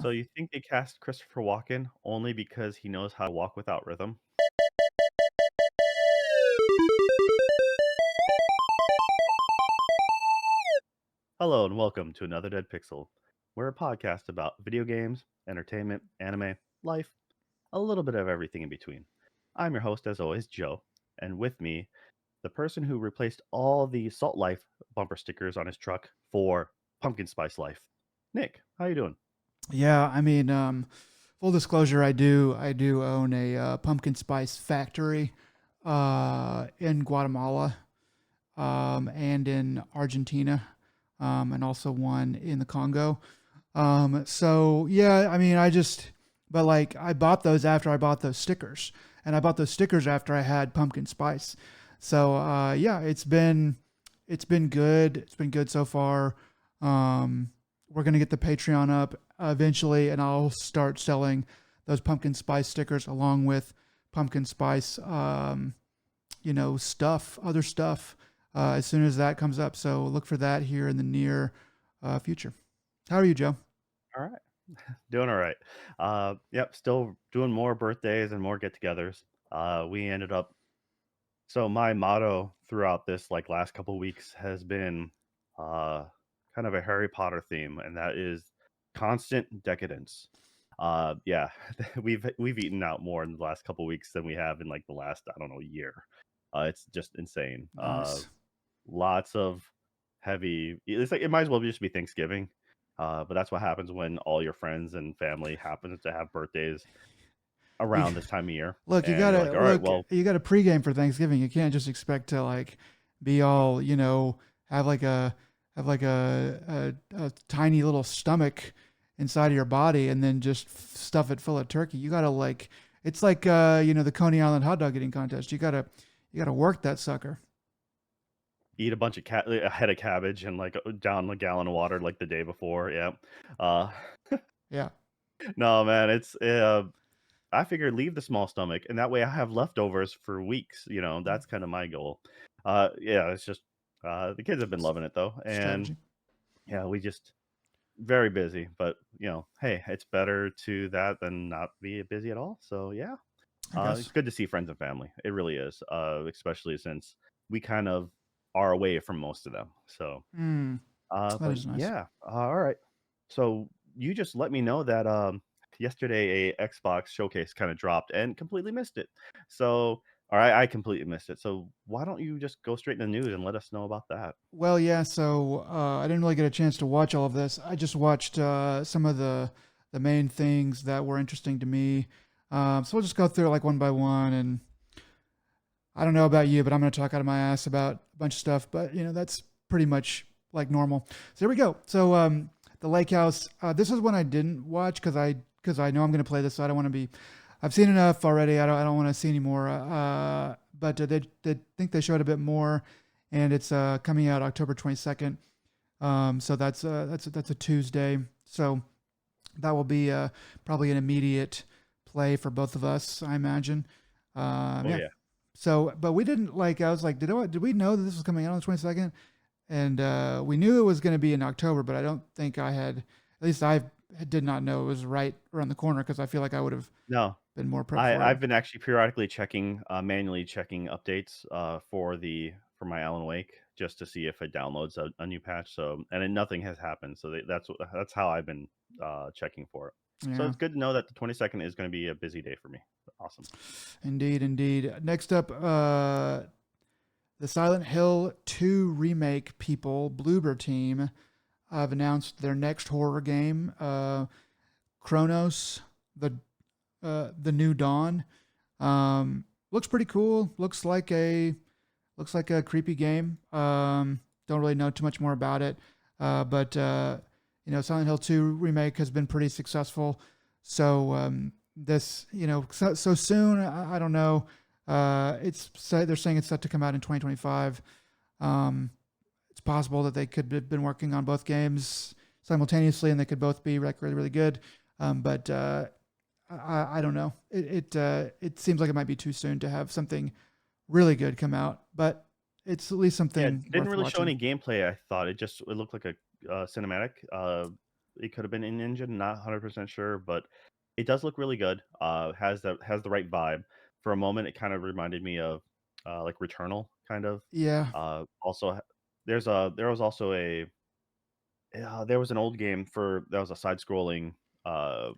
So you think they cast Christopher Walken only because he knows how to walk without rhythm? Hello and welcome to another Dead Pixel. We're a podcast about video games, entertainment, anime, life, a little bit of everything in between. I'm your host, as always, Joe, and with me, the person who replaced all the Salt Life bumper stickers on his truck for Pumpkin Spice Life. Nick, how you doing? Yeah, I mean, full disclosure, I do own a pumpkin spice factory in Guatemala and in Argentina, and also one in the Congo. So yeah, I mean, but like I bought those after I bought those stickers, and I bought those stickers after I had pumpkin spice. So yeah, it's been good. It's been good so far. Um, we're gonna get the Patreon up eventually, and I'll start selling those pumpkin spice stickers along with pumpkin spice, other stuff, as soon as that comes up. So look for that here in the near future. How are you, Joe? All right. Doing all right. Yep, still doing more birthdays and more get-togethers. We ended up So my motto throughout this last couple weeks has been uh kind of a Harry Potter theme, and that is constant decadence. Yeah, we've eaten out more in the last couple weeks than we have in the last, I don't know, year. It's just insane. Nice. Lots of heavy, it's like it might as well just be Thanksgiving. But that's what happens when all your friends and family happens to have birthdays You, around this time of year. look, you And you're gotta like, all right, look. well, You got to pregame for Thanksgiving. You can't just expect to like be all have a tiny little stomach inside of your body and then just stuff it full of turkey. You gotta like it's like the Coney Island hot dog eating contest. You gotta work that sucker. eat a bunch of a head of cabbage and down a gallon of water like the day before. Yeah. Uh, Yeah. no, man, I figured leave the small stomach, and that way I have leftovers for weeks. That's kind of my goal. Yeah, it's just the kids have been S- loving it though, and Strategy. yeah, we just very busy. But hey, it's better to that than not be busy at all. So yeah, I guess. it's good to see friends and family. It really is, especially since we kind of are away from most of them. So Hmm. That But is nice. yeah, all right. So you just let me know that yesterday a Xbox showcase kind of dropped and completely missed it. So, all right, I completely missed it. So why don't you just go straight in the news and let us know about that? Well, yeah. So I didn't really get a chance to watch all of this. I just watched some of the main things that were interesting to me. So we'll just go through it like one by one. And I don't know about you, but I'm going to talk out of my ass about a bunch of stuff. But that's pretty much like normal. So here we go. So the Lake House. This is one I didn't watch because I know I'm going to play this. So I don't want to be. I've seen enough already. I don't want to see any more. But they think they showed a bit more, and it's coming out October 22nd. So that's a Tuesday. So that will be probably an immediate play for both of us, I imagine. Oh Yeah. yeah. So, but we didn't like. I was like, did we know that this was coming out on the 22nd? And we knew it was going to be in October, but I don't think I had. At least I did not know it was right around the corner because I feel like I would have No, been more prepped I for it. I've been actually periodically checking, manually checking updates for my Alan Wake just to see if it downloads a new patch. So nothing has happened. So that's how I've been checking for it. So Yeah, it's good to know that the 22nd is going to be a busy day for me. Awesome. indeed, indeed. Next up, the Silent Hill 2 remake people, Bloober Team, have announced their next horror game, Chronos, the the New Dawn. Looks pretty cool. Looks like a creepy game. Don't really know too much more about it, but Silent Hill 2 remake has been pretty successful. So this, so soon. I don't know. They're saying it's set to come out in 2025. Um, it's possible that they could have been working on both games simultaneously, and they could both be like really really good. But I don't know. It seems like it might be too soon to have something really good come out, but it's at least Yeah, something didn't worth really show watching. any gameplay. I thought it looked like a cinematic. it could have been in engine, not 100% sure, but it does look really good. Has the right vibe. For a moment, it kind of reminded me of like Returnal, kind of. Yeah. Also, there was also a there was an old game for that was a side scrolling uh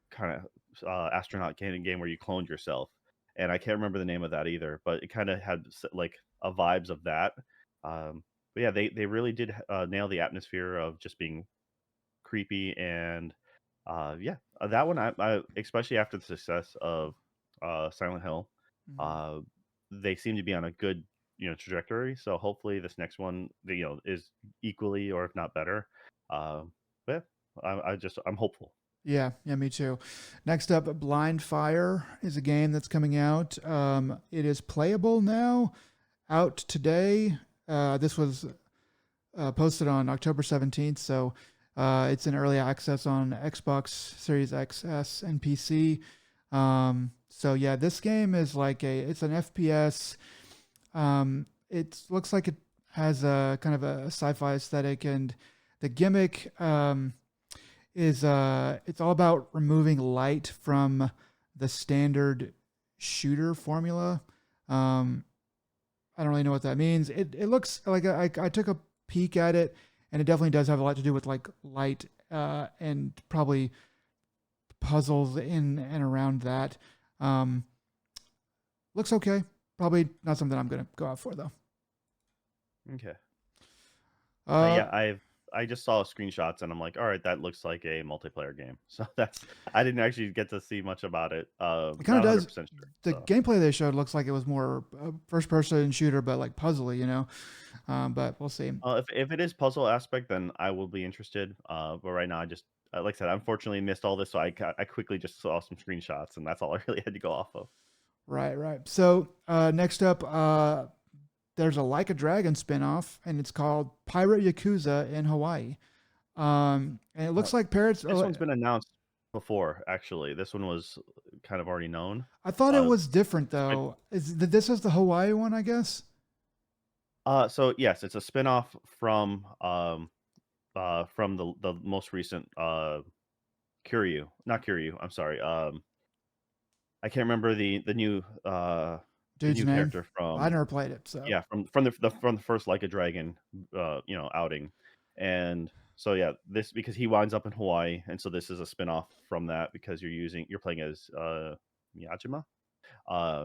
kind of astronaut game where you cloned yourself, and I can't remember the name of that either, but it kind of had like a vibes of that. But yeah, they really did nail the atmosphere of just being creepy and yeah, that one I especially after the success of Silent Hill, Mhm. uh, they seem to be on a good trajectory. So hopefully this next one is equally or if not better. But yeah, I'm hopeful. Yeah, yeah, me too. Next up, Blind Fire is a game that's coming out. It is playable now, out today. This was posted on October 17th, so it's in early access on Xbox Series XS and PC. So yeah, this game is like it's an FPS. It looks like it has a kind of a sci-fi aesthetic, and the gimmick is it's all about removing light from the standard shooter formula. Um, I don't really know what that means. It looks like I took a peek at it, and it definitely does have a lot to do with like light and probably puzzles in and around that. Um, looks okay. Probably not something I'm gonna go out for though. Okay. Uh, Yeah, I just saw screenshots and I'm like, all right, that looks like a multiplayer game. So that's I didn't actually get to see much about it. it kind of Not does. 100% sure. The So gameplay they showed looks like it was more first person shooter, but like puzzly, you know. But we'll see. if it is puzzle aspect, then I will be interested. But right now, I just like I said, unfortunately missed all this, so I quickly just saw some screenshots, and that's all I really had to go off of. Right, right. So next up, there's a Like a Dragon spinoff, and it's called Pirate Yakuza in Hawaii. And it Uh, looks like Parrots. this one's been announced before, actually. This one was kind of already known. I thought it Uh, was different spin- though. This is the Hawaii one, I guess? so yes, it's a spin-off from the most recent Kiryu, not Kiryu. I'm sorry. I can't remember the Dude's new name. character I from never played it, so yeah from the first Like a Dragon outing, and so yeah this because he winds up in Hawaii, and so this is a spin-off from that because you're playing as Miyajima,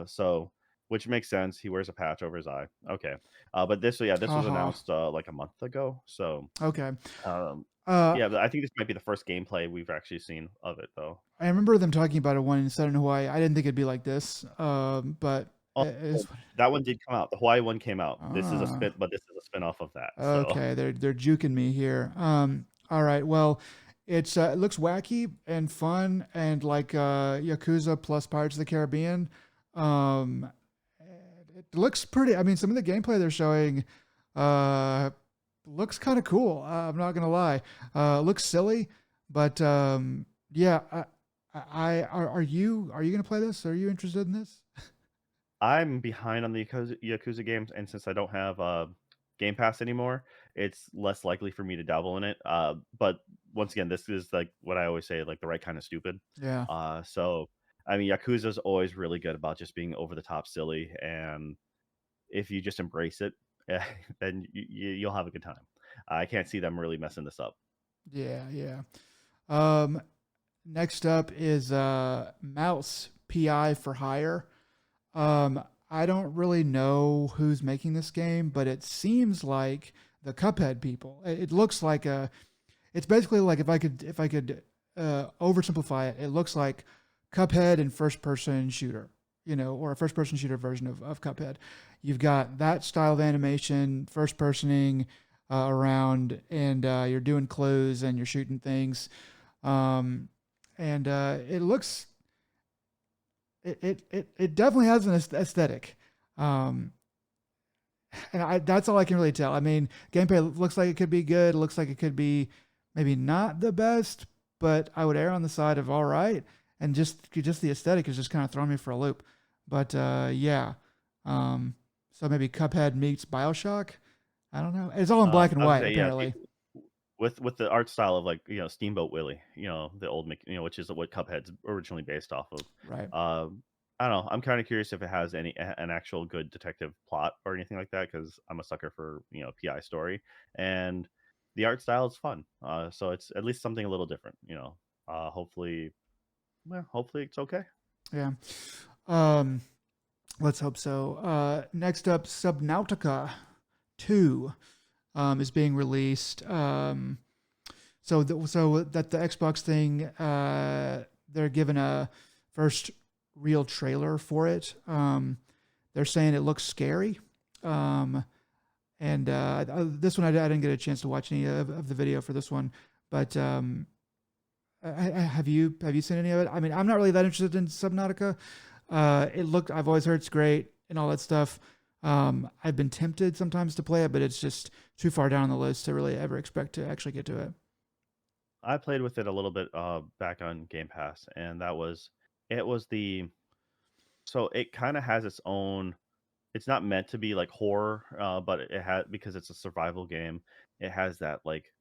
so which makes sense. He wears a patch over his eye. Okay, but this was haha. announced like a month ago, so Okay. um, Uh, yeah, but I think this might be the first gameplay we've actually seen of it though. I remember them talking about a one set in Hawaii. I didn't think it'd be like this. But Oh, it well, is. that one did come out. The Hawaii one came out. Uh, This is a spin-off of that. So, okay, they're juking me here. All right. Well, it looks wacky and fun and like Yakuza plus Pirates of the Caribbean. Um, it looks pretty. I mean, some of the gameplay they're showing uh, looks kind of cool. I'm not gonna lie. Looks silly, but yeah. Are you gonna play this? Are you interested in this? I'm behind on the Yakuza games, and since I don't have Game Pass anymore, it's less likely for me to dabble in it. But once again, this is like what I always say, like the right kind of stupid. Yeah. So I mean, Yakuza's always really good about just being over the top silly, and if you just embrace it, then you'll have a good time. I can't see them really messing this up. Yeah. Yeah. Um, Next up is Mouse PI for Hire. I don't really know who's making this game, but it seems like the Cuphead people. It looks like a. It's basically like if I could oversimplify it, it looks like Cuphead and first person shooter, you know, or a first person shooter version of Cuphead. You've got that style of animation, first personing around, and you're doing clues and you're shooting things. Um, and it looks it definitely has an aesthetic. Um, and that's all I can really tell. I mean, gameplay looks like it could be good. Looks like it could be maybe not the best, but I would err on the side of all right. And just the aesthetic is just kind of throwing me for a loop. But yeah, um, so maybe Cuphead meets Bioshock. I don't know. It's all in black and I would white say, yeah, apparently. with the art style of like Steamboat Willie, the old which is what Cuphead's originally based off of. Right. I don't know. I'm kind of curious if it has an actual good detective plot or anything like that because I'm a sucker for PI story, and the art style is fun. So it's at least something a little different. Hopefully, well, hopefully it's okay. Yeah. Um, let's hope so. Next up, Subnautica 2 is being released. So that the Xbox thing, they're given a first real trailer for it. They're saying it looks scary. Um, and this one I didn't get a chance to watch any of the video for this one, but have you seen any of it? I mean, I'm not really that interested in Subnautica. I've always heard it's great and all that stuff. I've been tempted sometimes to play it, but it's just too far down the list to really ever expect to actually get to it. I played with it a little bit back on Game Pass, and it was the so it kind of has its own. It's not meant to be like horror, but it has because it's a survival game. It has that like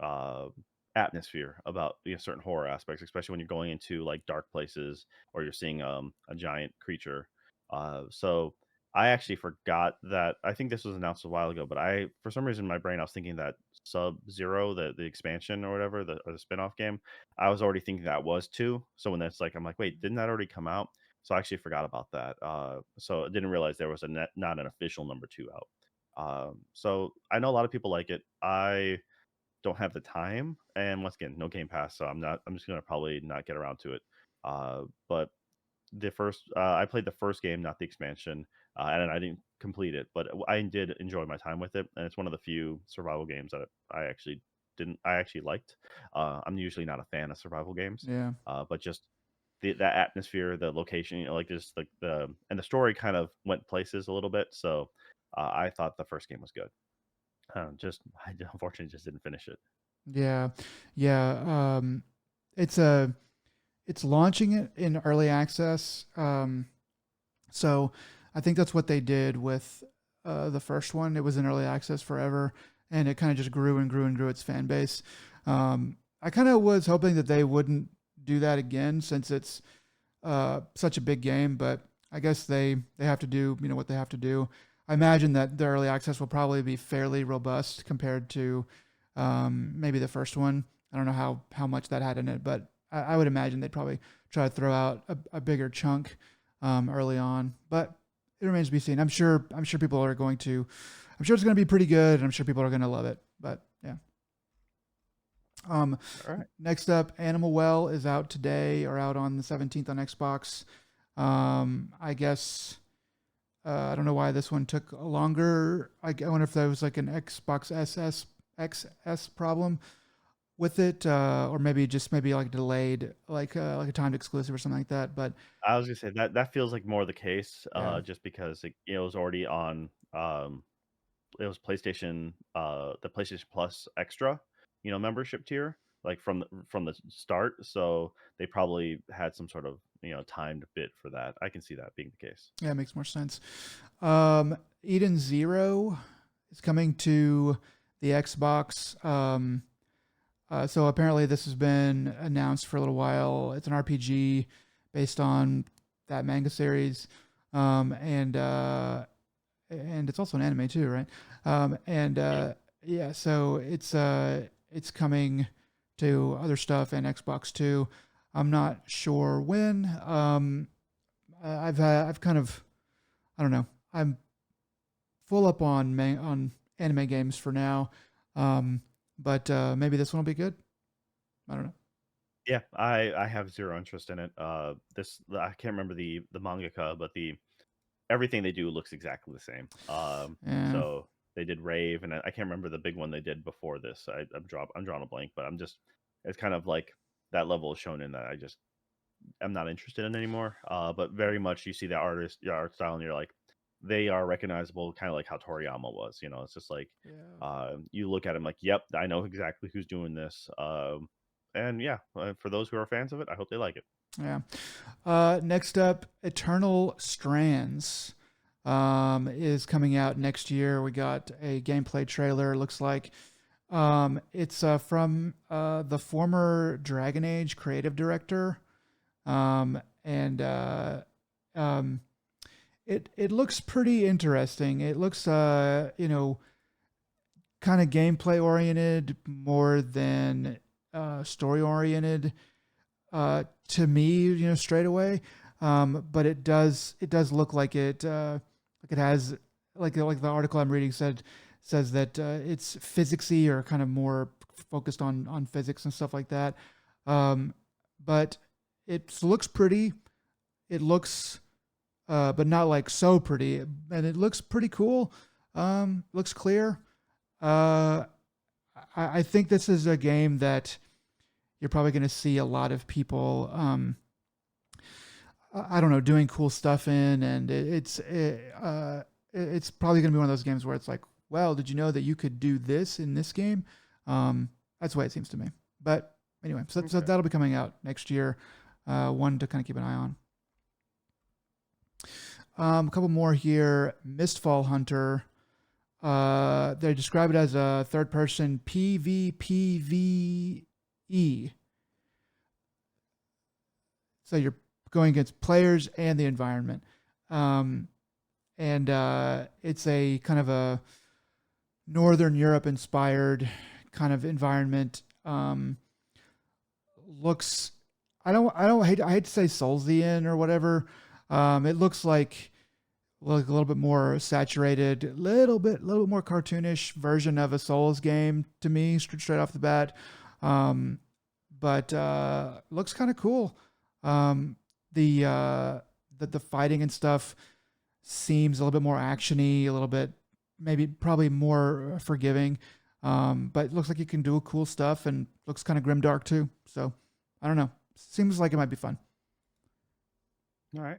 uh, atmosphere about certain horror aspects, especially when you're going into like dark places or you're seeing a giant creature. So I actually forgot that. I think this was announced a while ago, but I for some reason in my brain I was thinking that Sub Zero, the expansion or whatever, the spin-off game, I was already thinking that was two. So when that's like, I'm like, wait, didn't that already come out? So I actually forgot about that. So I didn't realize there was not an official number two out. So I know a lot of people like it. I don't have the time, and once again, no Game Pass, so I'm just gonna probably not get around to it. But I played the first game, not the expansion, and I didn't complete it, but I did enjoy my time with it, and it's one of the few survival games that I actually liked. I'm usually not a fan of survival games, Yeah. but just that atmosphere, the location, like just like the story kind of went places a little bit. So I thought the first game was good. Just I unfortunately just didn't finish it. Yeah. Yeah. It's a it's launching it in early access. So I think that's what they did with the first one. It was in early access forever, and it kind of just grew and grew and grew its fan base. I kind of was hoping that they wouldn't do that again since it's such a big game, but I guess they have to do what they have to do. I imagine that the early access will probably be fairly robust compared to maybe the first one. I don't know how much that had in it, but I would imagine they'd probably try to throw out a bigger chunk early on. But it remains to be seen. I'm sure people are going to. I'm sure it's going to be pretty good, and I'm sure people are going to love it. But yeah. Um, All right. Next up, Animal Well is out today or out on the 17th on Xbox. I guess I don't know why this one took longer. I wonder if there was like an Xbox XS problem with it, or maybe like delayed, like a timed exclusive or something like that. But I was gonna say that feels like more the case, yeah, just because it was already on. It was the PlayStation Plus Extra, membership tier, like from the start. So they probably had some sort of timed bit for that. I can see that being the case. yeah, it makes more sense. Eden Zero is coming to the Xbox. So apparently this has been announced for a little while. It's an RPG based on that manga series, and it's also an anime too, right? And Yeah. Yeah, so it's coming to other stuff and Xbox too. I'm not sure when. I've kind of I don't know. I'm full up on anime games for now, but maybe this one will be good. I don't know. Yeah, I have zero interest in it. I can't remember the mangaka, but everything they do looks exactly the same. Yeah, So they did Rave, and I can't remember the big one they did before this. I'm drawing a blank, but it's kind of like that level of shonen that I'm not interested in anymore. But very much you see the art style, and you're like, they are recognizable, kind of like how Toriyama was. It's just like yeah, you look at him like, yep, I know exactly who's doing this. And yeah, for those who are fans of it, I hope they like it. yeah. Next up, Eternal Strands is coming out next year. We got a gameplay trailer. Looks like It's from the former Dragon Age creative director, and um, it looks pretty interesting. It looks kind of gameplay oriented more than story oriented to me, straight away. But it does look like it has like the article I'm reading says that it's physicsy or kind of more focused on physics and stuff like that. Um, but it looks pretty. It looks but not like so pretty, and it looks pretty cool. Looks clear. Uh, I think this is a game that you're probably going to see a lot of people. I don't know, doing cool stuff in, and it's probably going to be one of those games where it's like, well, did you know that you could do this in this game? That's the way it seems to me. But anyway, so Okay. that'll be coming out next year. One to kind of keep an eye on. A couple more here. Mistfall Hunter. They describe it as a third person PvPvE. So you're going against players and the environment. Um, and it's a kind of a Northern Europe inspired kind of environment. Looks, I hate to say Soulsian or whatever. It looks like a little bit more saturated, little bit more cartoonish version of a Souls game to me, straight off the bat. Um, but looks kind of cool. Um, the fighting and stuff seems a little bit more actiony, a little bit maybe probably more forgiving. But it looks like you can do cool stuff and looks kind of grimdark too. So I don't know. Seems like it might be fun. All right.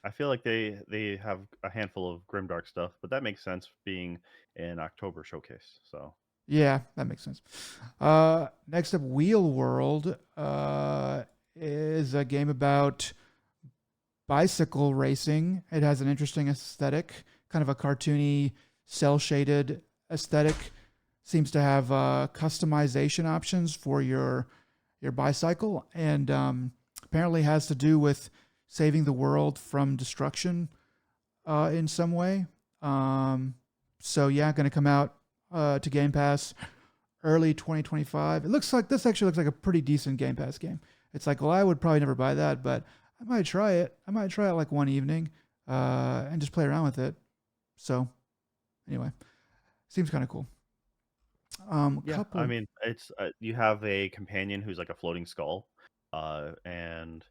I feel like they have a handful of grimdark stuff, but that makes sense being an October showcase. So Yeah, that makes sense. Next up, Wheel World is a game about bicycle racing. It has an interesting aesthetic, kind of a cartoony, cell shaded aesthetic. Seems to have customization options for your bicycle, and apparently has to do with saving the world from destruction in some way. Um, so yeah, going to come out to Game Pass early 2025. It looks like this actually looks like a pretty decent Game Pass game. It's like, well, I would probably never buy that, but I might try it. I might try it like one evening and just play around with it. So anyway, seems kind of cool. yeah, I Couple. mean, it's you have a companion who's like a floating skull, and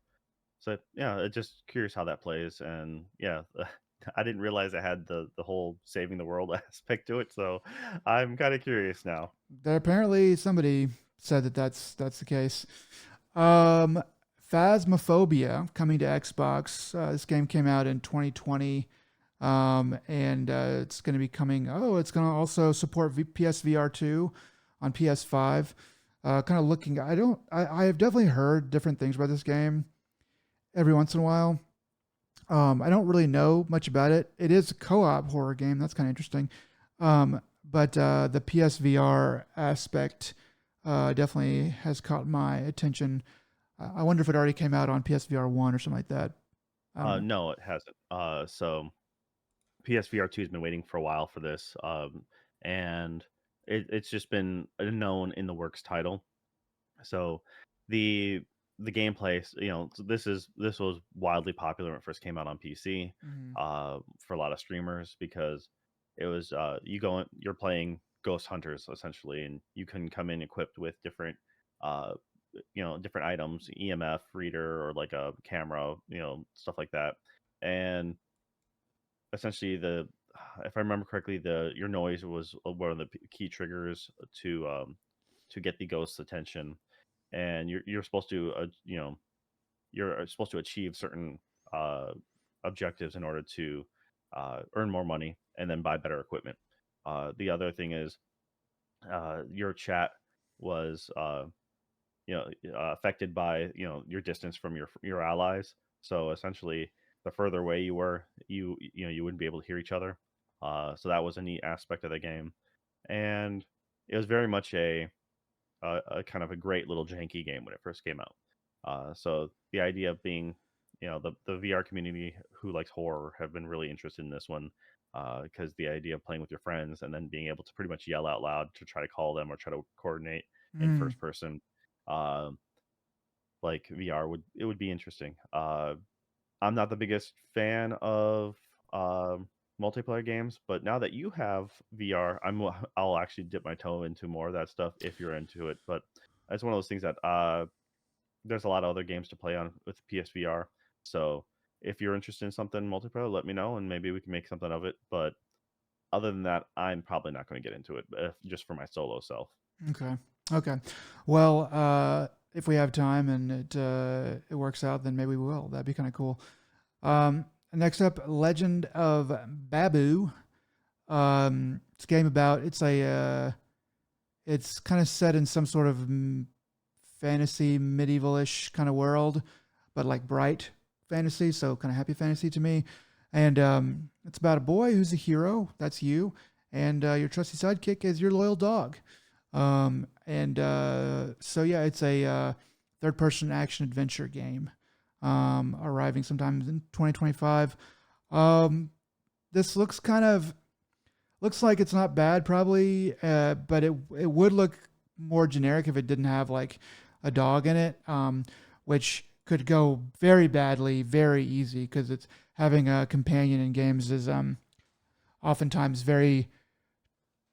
so yeah, just curious how that plays, and yeah, I didn't realize it had the whole saving the world aspect to it, so I'm kind of curious now. There apparently somebody said that that's the case. Um, Phasmophobia coming to Xbox. This game came out in 2020, and it's going to be coming. Oh, it's going to also support PSVR 2 on PS5. Kind of looking. I have definitely heard different things about this game every once in a while. I don't really know much about it. It is a co-op horror game. That's kind of interesting. But the PSVR aspect definitely has caught my attention. I wonder if it already came out on PSVR 1 or something like that. I don't know. No, it hasn't. So PSVR 2 has been waiting for a while for this, and it's just been a known in the works title. So the the gameplay, so this was wildly popular when it first came out on PC, Hmm. for a lot of streamers because it was you're playing ghost hunters essentially, and you can come in equipped with different uh different items, EMF reader or like a camera, stuff like that, and essentially the if I remember correctly, the your noise was one of the key triggers to get the ghost's attention, and you're supposed to you're supposed to achieve certain uh, objectives in order to earn more money and then buy better equipment. The other thing is your chat was affected by your distance from your allies. So essentially, the further away you were, you wouldn't be able to hear each other. So that was a neat aspect of the game, and it was very much a kind of a great little janky game when it first came out. So the idea of being, the VR community who likes horror have been really interested in this one, because the idea of playing with your friends and then being able to pretty much yell out loud to try to call them or try to coordinate in Mm, first person, um, like VR would be interesting. I'm not the biggest fan of multiplayer games, but now that you have VR, I'll actually dip my toe into more of that stuff if you're into it. But it's one of those things that there's a lot of other games to play on with PSVR. So if you're interested in something multiplayer, let me know and maybe we can make something of it. But other than that, I'm probably not going to get into it, just for my solo self. okay. Okay. Well, if we have time and it works out, then maybe we will. That'd be kind of cool. Next up, Legend of Babu. It's a game about it's kind of set in some sort of fantasy medievalish kind of world, but like bright fantasy, so kind of happy fantasy to me. And it's about a boy who's a hero. That's you, and your trusty sidekick is your loyal dog. And so yeah, it's a third-person action adventure game, arriving sometime in 2025. Um, this looks like it's not bad, probably, but it would look more generic if it didn't have like a dog in it, which could go very badly, very easy, because it's having a companion in games is oftentimes very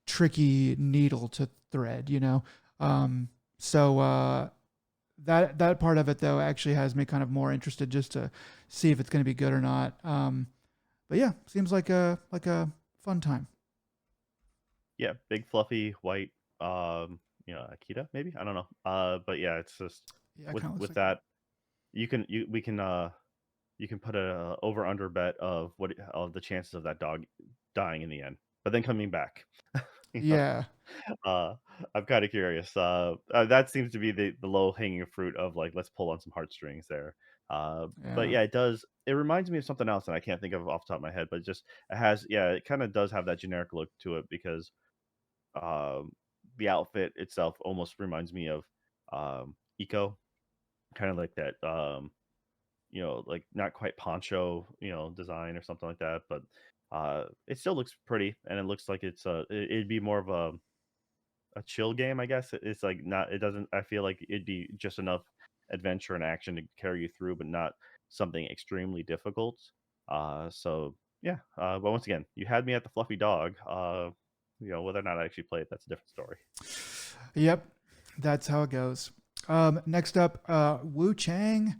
tricky needle to thread, you know. Um, so that part of it though actually has me kind of more interested just to see if it's going to be good or not. But yeah, seems like a fun time. Yeah, big fluffy white, Akita maybe, I don't know. But yeah, it's just Yeah, it with kind of looks with like that. that you can put a over under bet of the chances of that dog dying in the end, but then coming back. you know, Yeah, uh, I'm kind of curious. That seems to be the low hanging fruit of like let's pull on some heartstrings there. But yeah. yeah, it does. It reminds me of something else, and I can't think of it off the top of my head. But it has, yeah, it kind of does have that generic look to it because um, the outfit itself almost reminds me of Eco, kind of like that. Like not quite poncho, design or something like that, but it still looks pretty, and it looks like it'd be more of a chill game, I guess. It's like not, it doesn't. I feel like it'd be just enough adventure and action to carry you through, but not something extremely difficult. So yeah. But once again, you had me at the fluffy dog. Whether or not I actually play it, that's a different story. Yep, that's how it goes. Next up, Wu Chang,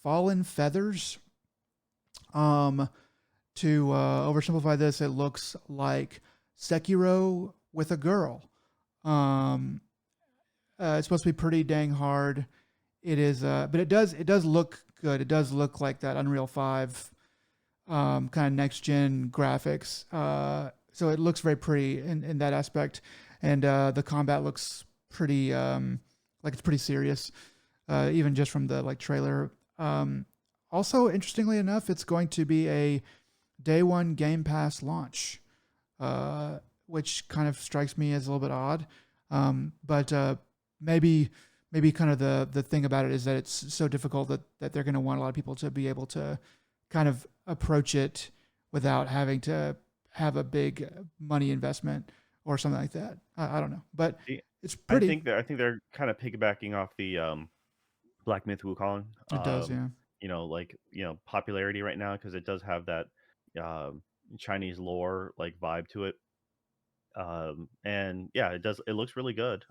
Fallen Feathers. Um, to oversimplify this, it looks like Sekiro with a girl. Um, it's supposed to be pretty dang hard. It is, but it does look good. It does look like that Unreal 5 kind of next gen graphics. So it looks very pretty in that aspect, and the combat looks pretty like it's pretty serious, even just from the like trailer. Also, interestingly enough, it's going to be a day one Game Pass launch, which kind of strikes me as a little bit odd. But maybe kind of the thing about it is that it's so difficult that they're going to want a lot of people to be able to kind of approach it without having to have a big money investment or something like that. I don't know, but See, it's I pretty. think they're kind of piggybacking off the Black Myth Wukong, It does, yeah. popularity right now because it does have that um, Chinese lore like vibe to it. And yeah, it does. It looks really good.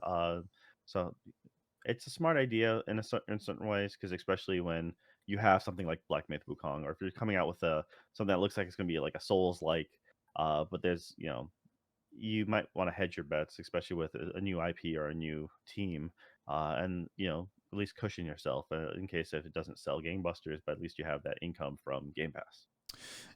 So it's a smart idea in certain ways because especially when you have something like Black Myth Wukong, or if you're coming out with something that looks like it's going to be like a Souls like, but there's you might want to hedge your bets, especially with a new IP or a new team, and at least cushion yourself in case if it doesn't sell gangbusters, but at least you have that income from Game Pass.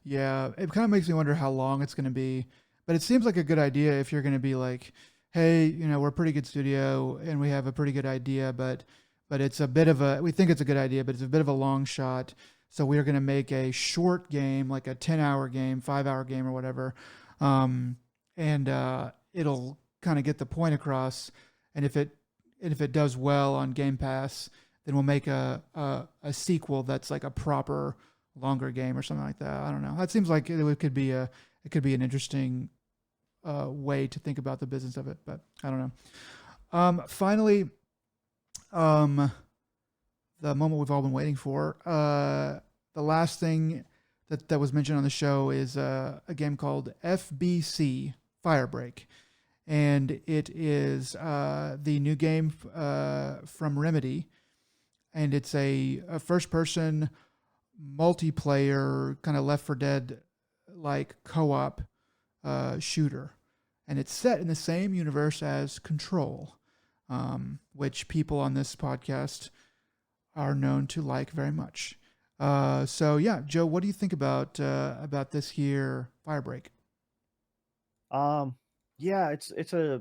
Yeah, it kind of makes me wonder how long it's going to be. But it seems like a good idea if you're going to be like, hey, we're a pretty good studio and we have a pretty good idea, but it's a bit of a we think it's a good idea, but it's a bit of a long shot. So we're going to make a short game, like a 10-hour game, 5-hour game or whatever. And it'll kind of get the point across. And if it does well on Game Pass, then we'll make a sequel that's like a proper longer game or something like that. I don't know. That seems like could be it could be an interesting way to think about the business of it, but I don't know. Finally, um, the moment we've all been waiting for. The last thing that was mentioned on the show is a game called FBC Firebreak, and it is the new game from Remedy, and it's a first-person multiplayer kind of Left 4 Dead like co-op shooter, and it's set in the same universe as Control, which people on this podcast are known to like very much. So yeah, Joe, what do you think about this here Firebreak? Um, yeah, it's a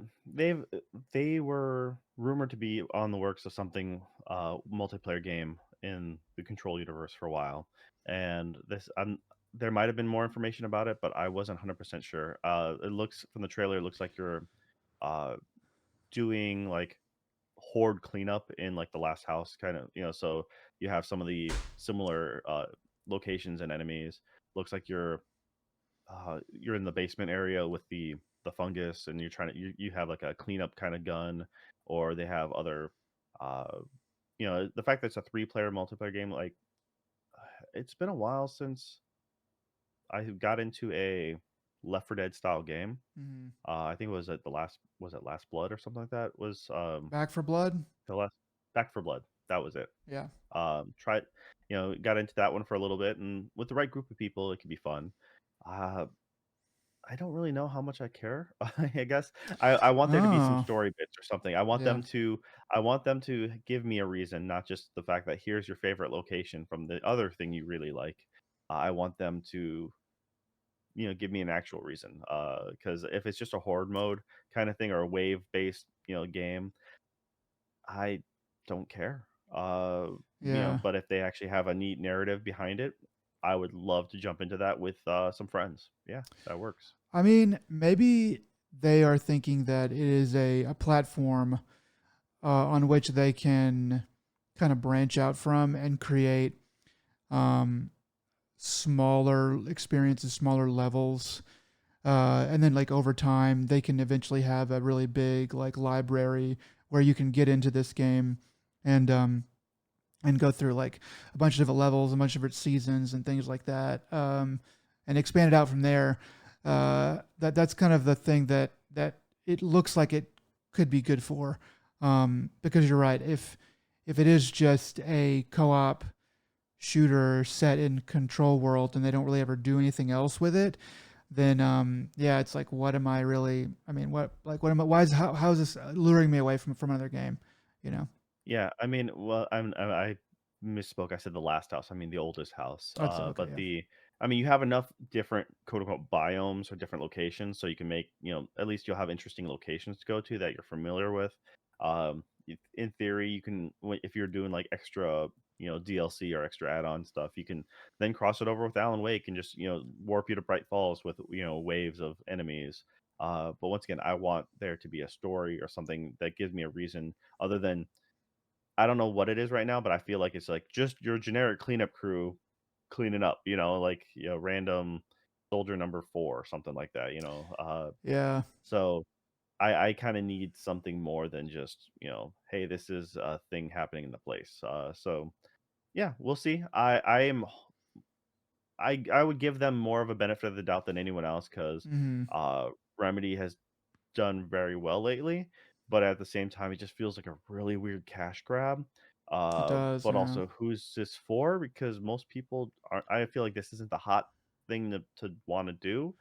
they were rumored to be on the works of something multiplayer game in the Control universe for a while, and there might have been more information about it, but I wasn't 100% sure. It looks from the trailer, it looks like you're uh doing like horde cleanup in like the last house kind of, so you have some of the similar locations and enemies. Looks like you're in the basement area with the fungus, and you're trying to you have like a cleanup kind of gun, or they have other uh the fact that it's a three-player multiplayer game, like it's been a while since I got into a Left 4 Dead style game. Mm, I think it was at the last was it Last Blood or something like that, was Back for Blood? the last Back for Blood, that was it. Yeah. Tried, got into that one for a little bit, and with the right group of people, it could be fun. Uh, I don't really know how much I care. I guess I want there to be some Oh, story bits or something. yeah, I want them to give me a reason, not just the fact that here's your favorite location from the other thing you really like. I want them to, give me an actual reason. Because if it's just a horde mode kind of thing or a wave based, game, I don't care. yeah. But if they actually have a neat narrative behind it, I would love to jump into that with some friends. Yeah, that works. I mean, maybe they are thinking that it is a platform on which they can kind of branch out from and create um, smaller experiences, smaller levels, and then like over time they can eventually have a really big like library where you can get into this game and go through like a bunch of different levels, a bunch of different seasons and things like that, and expand it out from there. That's kind of the thing that it looks like it could be good for, because you're right. If it is just a co-op shooter set in Control world and they don't really ever do anything else with it, then yeah, it's like what am I really? I mean, what am I? Why is how is this luring me away from another game? You know, Yeah, I mean, well, I misspoke. I said the last house. I mean the oldest house. that's okay. But Yeah, I mean, you have enough different quote unquote biomes or different locations, so you can make, at least you'll have interesting locations to go to that you're familiar with. In theory, you can, if you're doing like extra, DLC or extra add-on stuff, you can then cross it over with Alan Wake and just, warp you to Bright Falls with, waves of enemies. But once again, I want there to be a story or something that gives me a reason other than, I don't know what it is right now, but I feel like it's like just your generic cleanup crew cleaning up, like, random soldier number 4 or something like that, yeah. so I kind of need something more than just, hey, this is a thing happening in the place. So yeah, we'll see. I would give them more of a benefit of the doubt than anyone else because Mm-hmm. Remedy has done very well lately, but at the same time, it just feels like a really weird cash grab. It does. But Yeah. also, who's this for? Because most people are. I feel like this isn't the hot thing to want to do.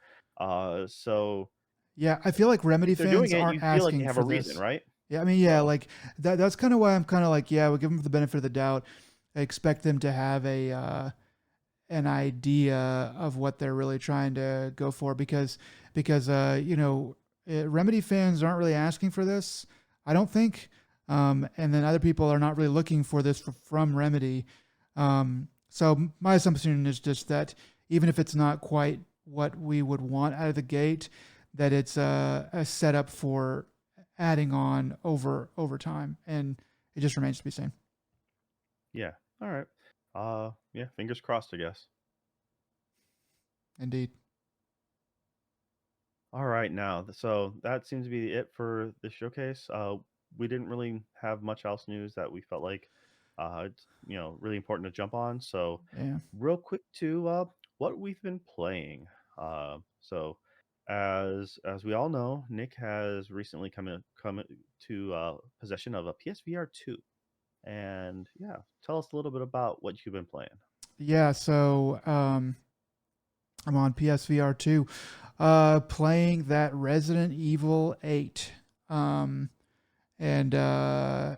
So Yeah, I feel like Remedy if they're doing fans it, aren't you feel like they asking have a for reason, this. right? Yeah, I mean, yeah, So like that's kind of why I'm kind of like, yeah, we'll give them the benefit of the doubt. I expect them to have a an idea of what they're really trying to go for because Remedy fans aren't really asking for this, I don't think, and then other people are not really looking for this from Remedy. So my assumption is just that even if it's not quite what we would want out of the gate, that it's a setup for adding on over time, and it just remains to be seen. Yeah. All right. Yeah, fingers crossed, I guess. Indeed. All right, now, so that seems to be it for the showcase. We didn't really have much else news that we felt like, it's, really important to jump on. So, Yeah. real quick to what we've been playing. So, as we all know, Nick has recently come to possession of a PSVR 2, and yeah, tell us a little bit about what you've been playing. Yeah. So I'm on PSVR 2, playing that Resident Evil 8. Um, and Oh,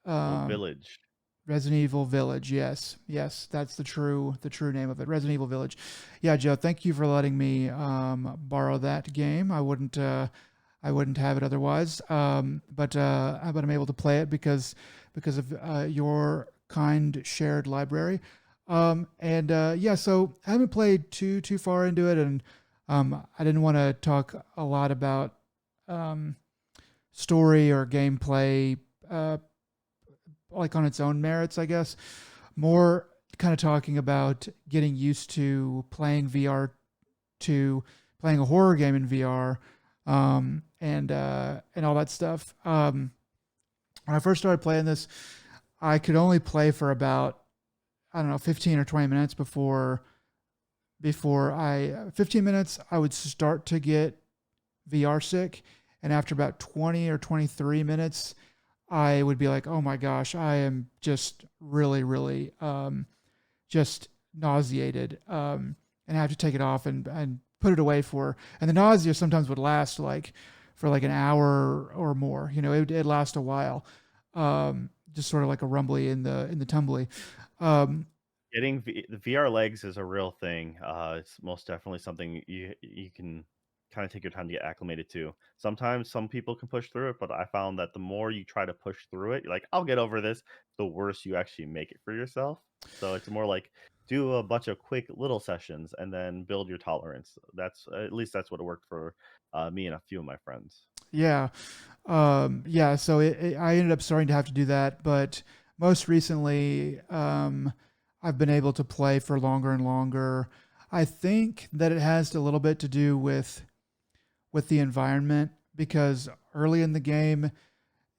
um, Village. Resident Evil Village. Yes, yes, that's the true name of it. Resident Evil Village. Yeah, Joe. Thank you for letting me borrow that game. I wouldn't have it otherwise. But I'm able to play it because of your kind shared library. And yeah, so I haven't played too far into it, and I didn't want to talk a lot about um, story or gameplay, uh, like on its own merits, I guess. More kind of talking about getting used to playing VR, to playing a horror game in VR, and all that stuff. When I first started playing this, I could only play for about, I don't know, 15 or 20 minutes before I 15 minutes I would start to get VR sick, and after about 20 or 23 minutes I would be like, "Oh my gosh, I am just really just nauseated." And I have to take it off and put it away and the nausea sometimes would last like for like an hour or more. It'd last a while. Just sort of like a rumbly in the tumbly. Um, Getting the VR legs is a real thing. It's most definitely something you can kind of take your time to get acclimated to. Sometimes some people can push through it, but I found that the more you try to push through it, you're like, I'll get over this, the worse you actually make it for yourself. So it's more like do a bunch of quick little sessions and then build your tolerance. That's at least that's what it worked for me and a few of my friends. yeah. Yeah, so I ended up starting to have to do that, but most recently, I've been able to play for longer and longer. I think that it has a little bit to do with the environment, because early in the game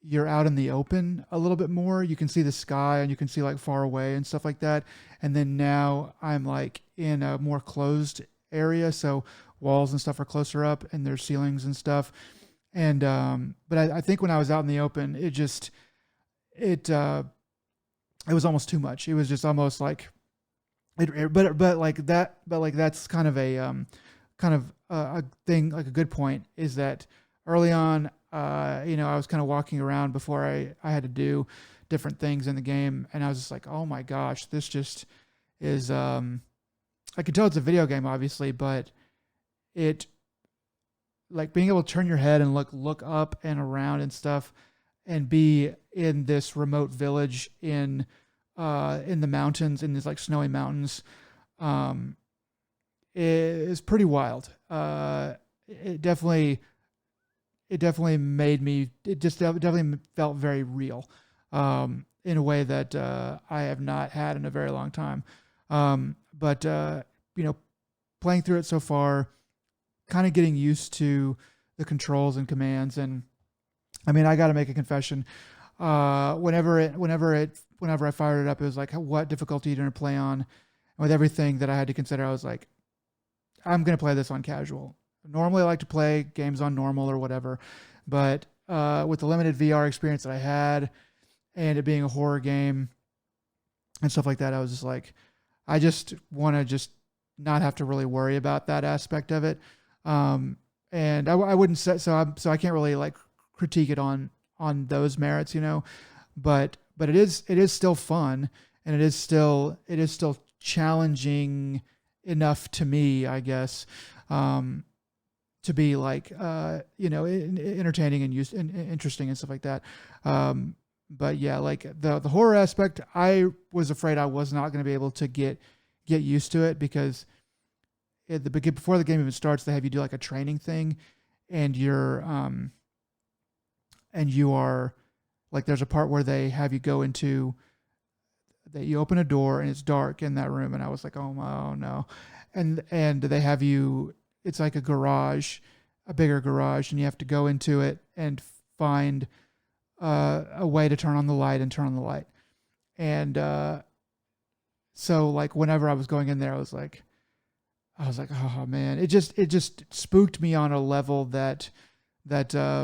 you're out in the open a little bit more. You can see the sky and you can see like far away and stuff like that. And then now I'm like in a more closed area, so walls and stuff are closer up and there's ceilings and stuff. And but I think when I was out in the open, it it was almost too much. It was just almost like but like that's kind of a thing, like a good point is that early on, I was kind of walking around before I had to do different things in the game, and I was just like, oh my gosh, this just is. I could tell it's a video game, obviously, but it, like, being able to turn your head and look up and around and stuff, and be in this remote village in the mountains, in these like snowy mountains, um, is pretty wild. It definitely it definitely made me. It just definitely felt very real, in a way that I have not had in a very long time. But you know, playing through it so far, kind of getting used to the controls and commands. And I mean, I got to make a confession. Whenever I fired it up, it was like, what difficulty are you going to play on? And with everything that I had to consider, I was like, I'm going to play this on casual. Normally, I like to play games on normal or whatever, but with the limited VR experience that I had, and it being a horror game and stuff like that, I was just like, I just want to just not have to really worry about that aspect of it. Um, and I wouldn't say so. So I can't really like critique it on those merits, but it is still fun, and it is still challenging enough to me, I guess, um, to be like entertaining and interesting and stuff like that. But yeah, like the horror aspect, I was afraid I was not going to be able to get used to it, because at the beginning, before the game even starts, they have you do like a training thing, and you are like there's a part where they have you go into that you open a door and it's dark in that room, and I was like, oh no, and they have you. It's like a garage, a bigger garage, and you have to go into it and find a way to turn on the light and turn on the light. And so like whenever I was going in there, I was like, oh man, it just spooked me on a level that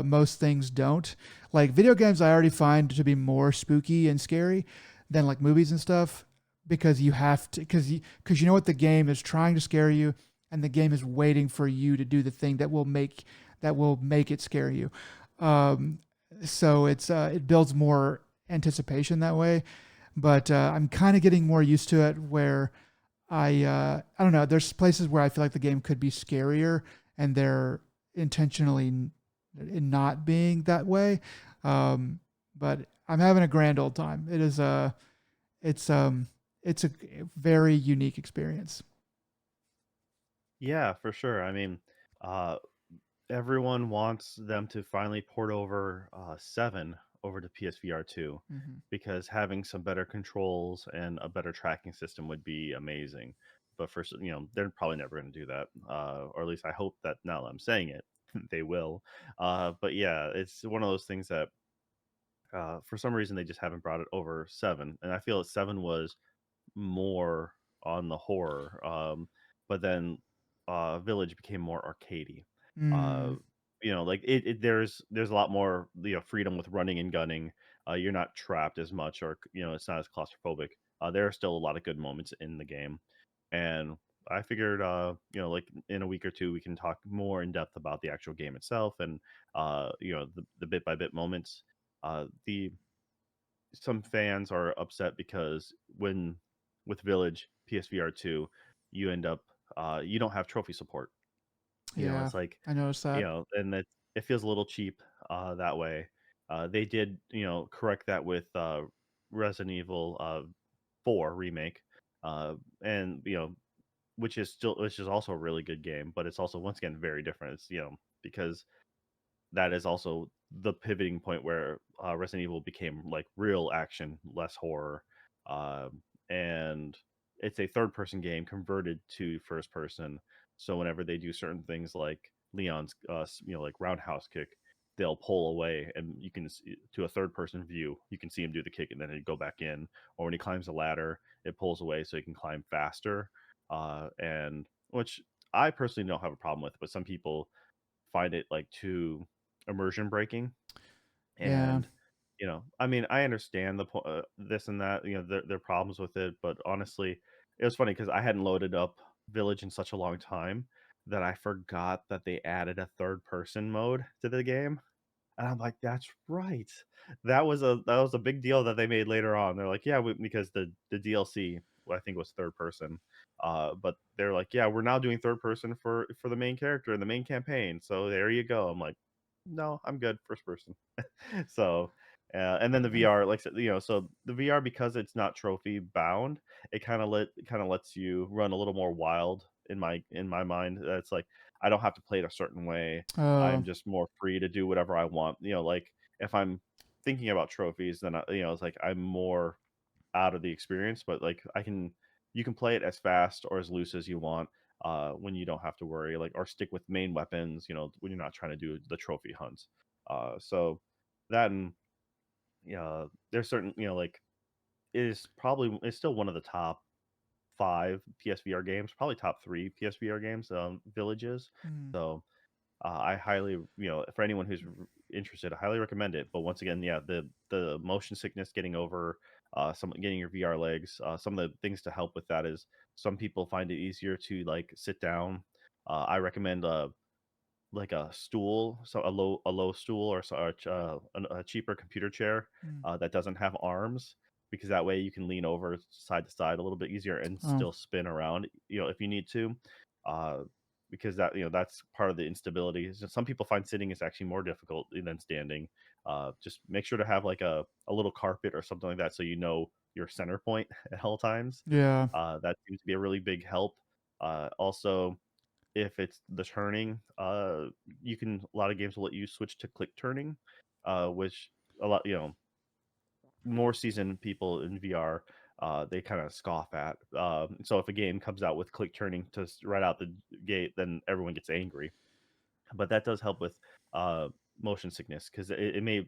most things don't. Like video games, I already find to be more spooky and scary than like movies and stuff because you have to because you know what the game is trying to scare you, and the game is waiting for you to do the thing that will make it scare you. Um, so it builds more anticipation that way. But I'm kind of getting more used to it where I don't know. There's places where I feel like the game could be scarier, and they're intentionally in not being that way. But I'm having a grand old time. It's it's a very unique experience. Yeah, for sure. I mean, uh, everyone wants them to finally port over 7 over to PSVR 2 Hmm. because having some better controls and a better tracking system would be amazing. But they're probably never going to do that. Or at least I hope that now that I'm saying it, they will. But yeah, it's one of those things that for some reason they just haven't brought it over 7. And I feel that 7 was more on the horror. But then Village became more arcadey. Uh, Mm, like there's a lot more freedom with running and gunning. You're not trapped as much, or it's not as claustrophobic. There are still a lot of good moments in the game, and I figured like in a week or two we can talk more in depth about the actual game itself and the bit by bit moments. The Some fans are upset because when with Village PSVR 2, you end up you don't have trophy support. yeah, It's like, I noticed that. and it feels a little cheap that way. They did, correct that with Resident Evil 4 remake. And which is also a really good game, but it's also once again very different. It's, because that is also the pivoting point where Resident Evil became like real action, less horror, and it's a third-person game converted to first person. So whenever they do certain things like Leon's, like roundhouse kick, they'll pull away, and you can to a third-person view, you can see him do the kick, and then he go back in. Or when he climbs a ladder, it pulls away so he can climb faster, and which I personally don't have a problem with, but some people find it like too immersion breaking. Yeah. And I mean, I understand this and that, their problems with it, but honestly, it was funny because I hadn't loaded up Village in such a long time that I forgot that they added a third person mode to the game. And I'm like, "That's right." That was a big deal that they made later on. They're like, "Yeah, because the DLC, well, I think was third person." But they're like, "Yeah, we're now doing third person for the main character in the main campaign. So there you go." I'm like, "No, I'm good first person." So, and then the Yeah. VR, like I said, so the VR, because it's not trophy bound, it kind of lets you run a little more wild in my mind. It's like I don't have to play it a certain way. Oh, I'm just more free to do whatever I want. Like if I'm thinking about trophies, then it's like I'm more out of the experience. But like you can play it as fast or as loose as you want. When you don't have to worry, like, or stick with main weapons, when you're not trying to do the trophy hunts. So that and there's certain, like, it's still one of the top 5 PSVR games, probably top 3 PSVR games, Villages. mm, So I highly, for anyone who's interested, I highly recommend it. But once again, yeah, the motion sickness getting over, some getting your VR legs, some of the things to help with that is some people find it easier to like sit down. I recommend like a stool, so a low stool or a cheaper computer chair mm. that doesn't have arms, because that way you can lean over side to side a little bit easier and Oh, still spin around, if you need to. Uh, because that's part of the instability. Some people find sitting is actually more difficult than standing. Just make sure to have like a little carpet or something like that so your center point at all times. yeah. That seems to be a really big help. Also, if it's the turning, you can a lot of games will let you switch to click turning, which a lot more seasoned people in VR, they kind of scoff at. So if a game comes out with click turning right out the gate, then everyone gets angry. But that does help with uh, motion sickness because it may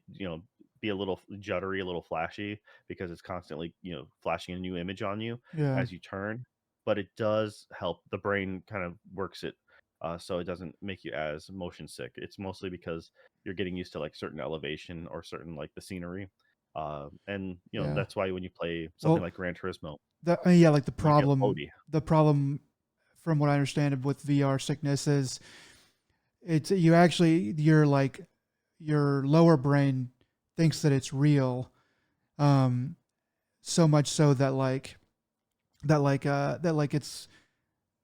be a little juddery, a little flashy because it's constantly flashing a new image on you Yeah. as you turn. But it does help the brain kind of works it so it doesn't make you as motion sick. It's mostly because you're getting used to like certain elevation or certain like the scenery, and Yeah. that's why when you play something Well, like Gran Turismo, yeah, like you get floaty. the problem from what I understand with VR sickness is it's you actually you're like your lower brain thinks that it's real, um, so much so that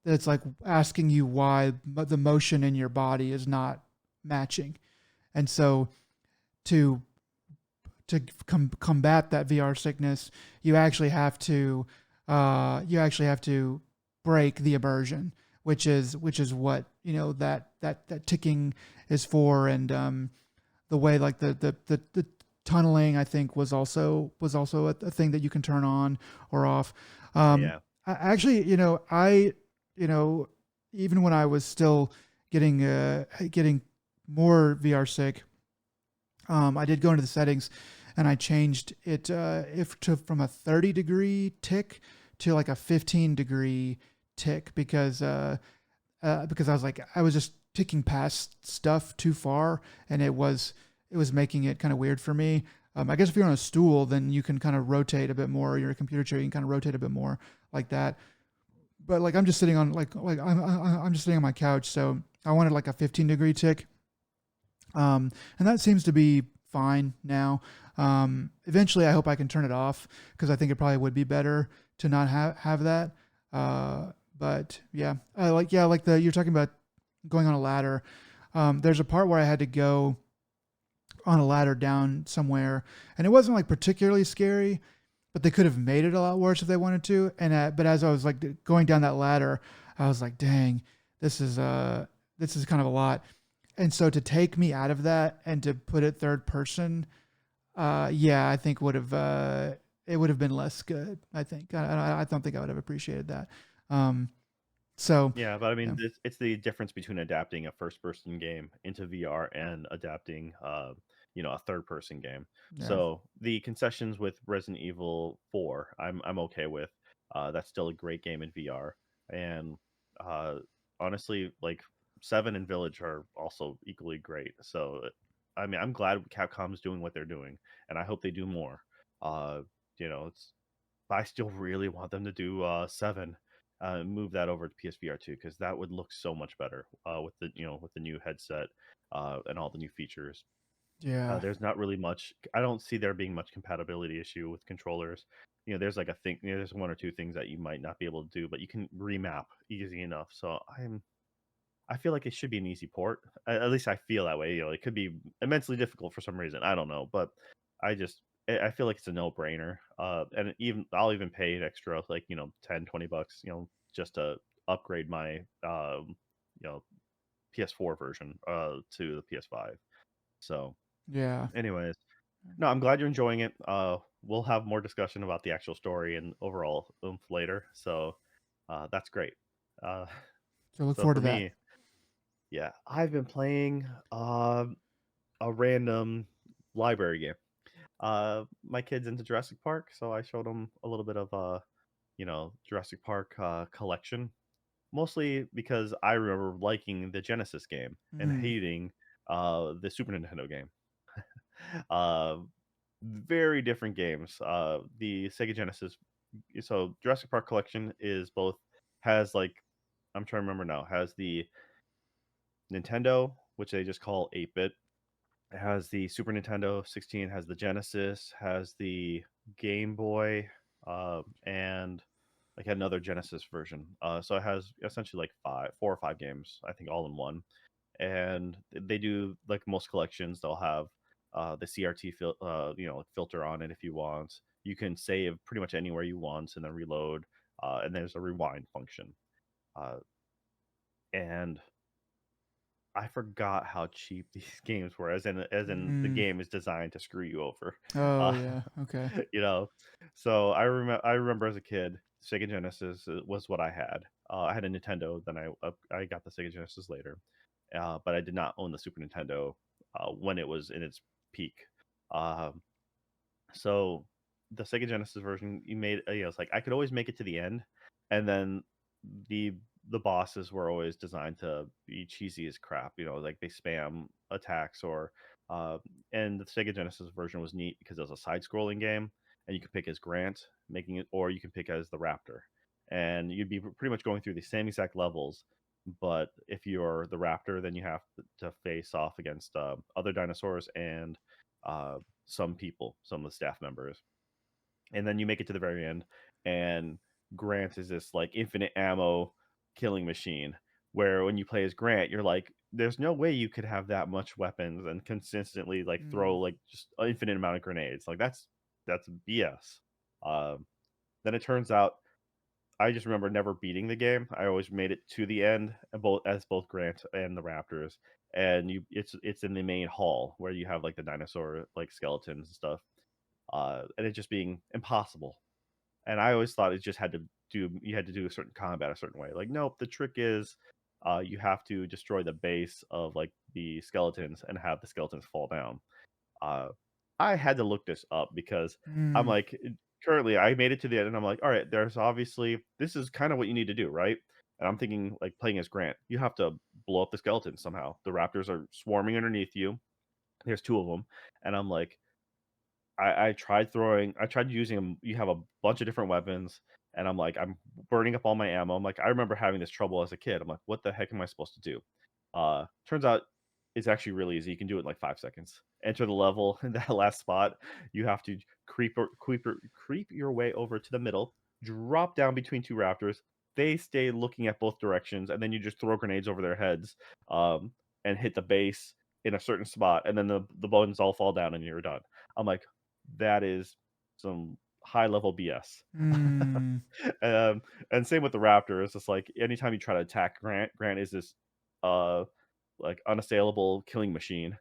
it's like asking you why the motion in your body is not matching, and so to combat that VR sickness, you actually have to break the immersion, which is what that ticking is for, and the way like the tunneling I think was also a thing that you can turn on or off. Um, Yeah, Actually, you know even when I was still getting more VR sick, I did go into the settings and I changed it if to from a 30-degree tick to like a 15-degree tick because I was like I was just ticking past stuff too far and it was making it kind of weird for me. I guess if you're on a stool, then you can kind of rotate a bit more. You're a computer chair, you can kind of rotate a bit more like that. But like I'm just sitting on I'm just sitting on my couch, so I wanted like a 15-degree tick, and that seems to be fine now. Eventually, I hope I can turn it off because I think it probably would be better to not have that. But yeah, like the you're talking about going on a ladder. There's a part where I had to go on a ladder down somewhere, and it wasn't like particularly scary, but they could have made it a lot worse if they wanted to. And but as I was like going down that ladder, I was like, dang, this is this is kind of a lot. And so to take me out of that and to put it third person, yeah, I think would have it would have been less good. I think I don't think I would have appreciated that. Um, so yeah, but I mean, yeah, it's the difference between adapting a first-person game into VR and adapting, a third-person game. yeah, So the concessions with Resident Evil 4, I'm okay with. That's still a great game in VR, and uh, honestly, like 7 and Village are also equally great. So, I mean, I'm glad Capcom's doing what they're doing, and I hope they do more. Uh, it's but I still really want them to do 7, move that over to PSVR 2 because that would look so much better with the with the new headset and all the new features. yeah, There's not really much. I don't see there being much compatibility issue with controllers. There's like a thing. There's one or two things that you might not be able to do, but you can remap easy enough. So I feel like it should be an easy port. At least I feel that way. It could be immensely difficult for some reason. I don't know, but I feel like it's a no-brainer. And even I'll even pay an extra like 10-20 bucks, just to upgrade my you know PS4 version to the PS5. So, yeah. anyways, no, I'm glad you're enjoying it. We'll have more discussion about the actual story and overall oomph later. So, that's great. Uh, So look so forward for to that. me, yeah, I've been playing a random library game. My kid's into Jurassic Park, so I showed him a little bit of Jurassic Park Collection, mostly because I remember liking the Genesis game and Mm, hating the Super Nintendo game. uh, very different games. The Sega Genesis, so Jurassic Park Collection is both has like I'm trying to remember now has the Nintendo, which they just call 8-bit. It has the Super Nintendo 16, has the Genesis, has the Game Boy, and like another Genesis version. So it has essentially like 4 or 5 games, I think, all in one. And they do like most collections, they'll have the CRT filter on it if you want. You can save pretty much anywhere you want and then reload. And there's a rewind function. Uh, and I forgot how cheap these games were, as in the Mm. game is designed to screw you over. Oh Uh, yeah. Okay. you know, so I remember as a kid, Sega Genesis was what I had. I had a Nintendo, then I got the Sega Genesis later, but I did not own the Super Nintendo when it was in its peak. Um, so the Sega Genesis version, it's like I could always make it to the end, and then the the bosses were always designed to be cheesy as crap. Like they spam attacks or uh, and the Sega Genesis version was neat because it was a side-scrolling game, and you could pick as Grant, making it, or you can pick as the Raptor, and you'd be pretty much going through the same exact levels. But if you're the Raptor, then you have to face off against other dinosaurs and some people, some of the staff members. And then you make it to the very end, and Grant is this like infinite ammo killing machine. Where when you play as Grant, you're like, there's no way you could have that much weapons and consistently like throw Mm. like just an infinite amount of grenades. Like that's BS. Then it turns out I just remember never beating the game. I always made it to the end, both Grant and the Raptors, and it's in the main hall where you have like the dinosaur like skeletons and stuff, and it just being impossible. And I always thought it just had to do a certain combat a certain way. Like, nope, the trick is, you have to destroy the base of like the skeletons and have the skeletons fall down. Uh, I had to look this up because I'm Mm. like, currently, I made it to the end, and I'm like, all right, there's obviously this is kind of what you need to do, right? And I'm thinking, like, playing as Grant, you have to blow up the skeletons somehow. The raptors are swarming underneath you. There's two of them, and I'm like, I tried using them. You have a bunch of different weapons, and I'm like, I'm burning up all my ammo. I'm like, I remember having this trouble as a kid. I'm like, what the heck am I supposed to do? Turns out it's actually really easy. You can do it in like 5 seconds. Enter the level in that last spot. You have to creep your way over to the middle, drop down between two raptors. They stay looking at both directions, and then you just throw grenades over their heads, and hit the base in a certain spot, and then the bones all fall down, and you're done. I'm like, that is some high level BS. Mm. um, and same with the Raptor. It's just like anytime you try to attack Grant, Grant is this uh like unassailable killing machine,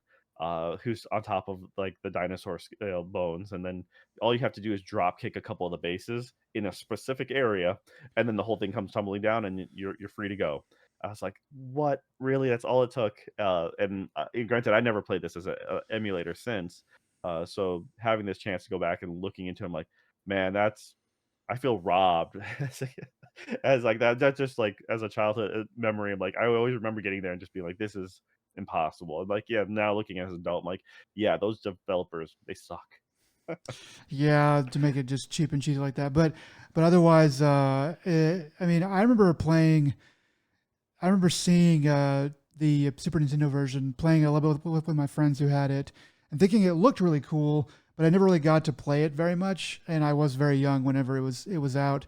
who's on top of like the dinosaur bones, and then all you have to do is drop kick a couple of the bases in a specific area, and then the whole thing comes tumbling down, and you're free to go. I was like, "What? Really? That's all it took?" And granted, I never played this as a emulator since, so having this chance to go back and looking into it, I'm like, "Man, that's I feel robbed." As like that's just like as a childhood memory. I'm like, I always remember getting there and just being like, this is impossible. And like, yeah, now looking as an adult, I'm like, yeah, those developers, they suck. Yeah, to make it just cheap and cheesy like that. But otherwise, I mean, I remember seeing the Super Nintendo version, playing a little bit with my friends who had it, and thinking it looked really cool. But I never really got to play it very much, and I was very young whenever it was out.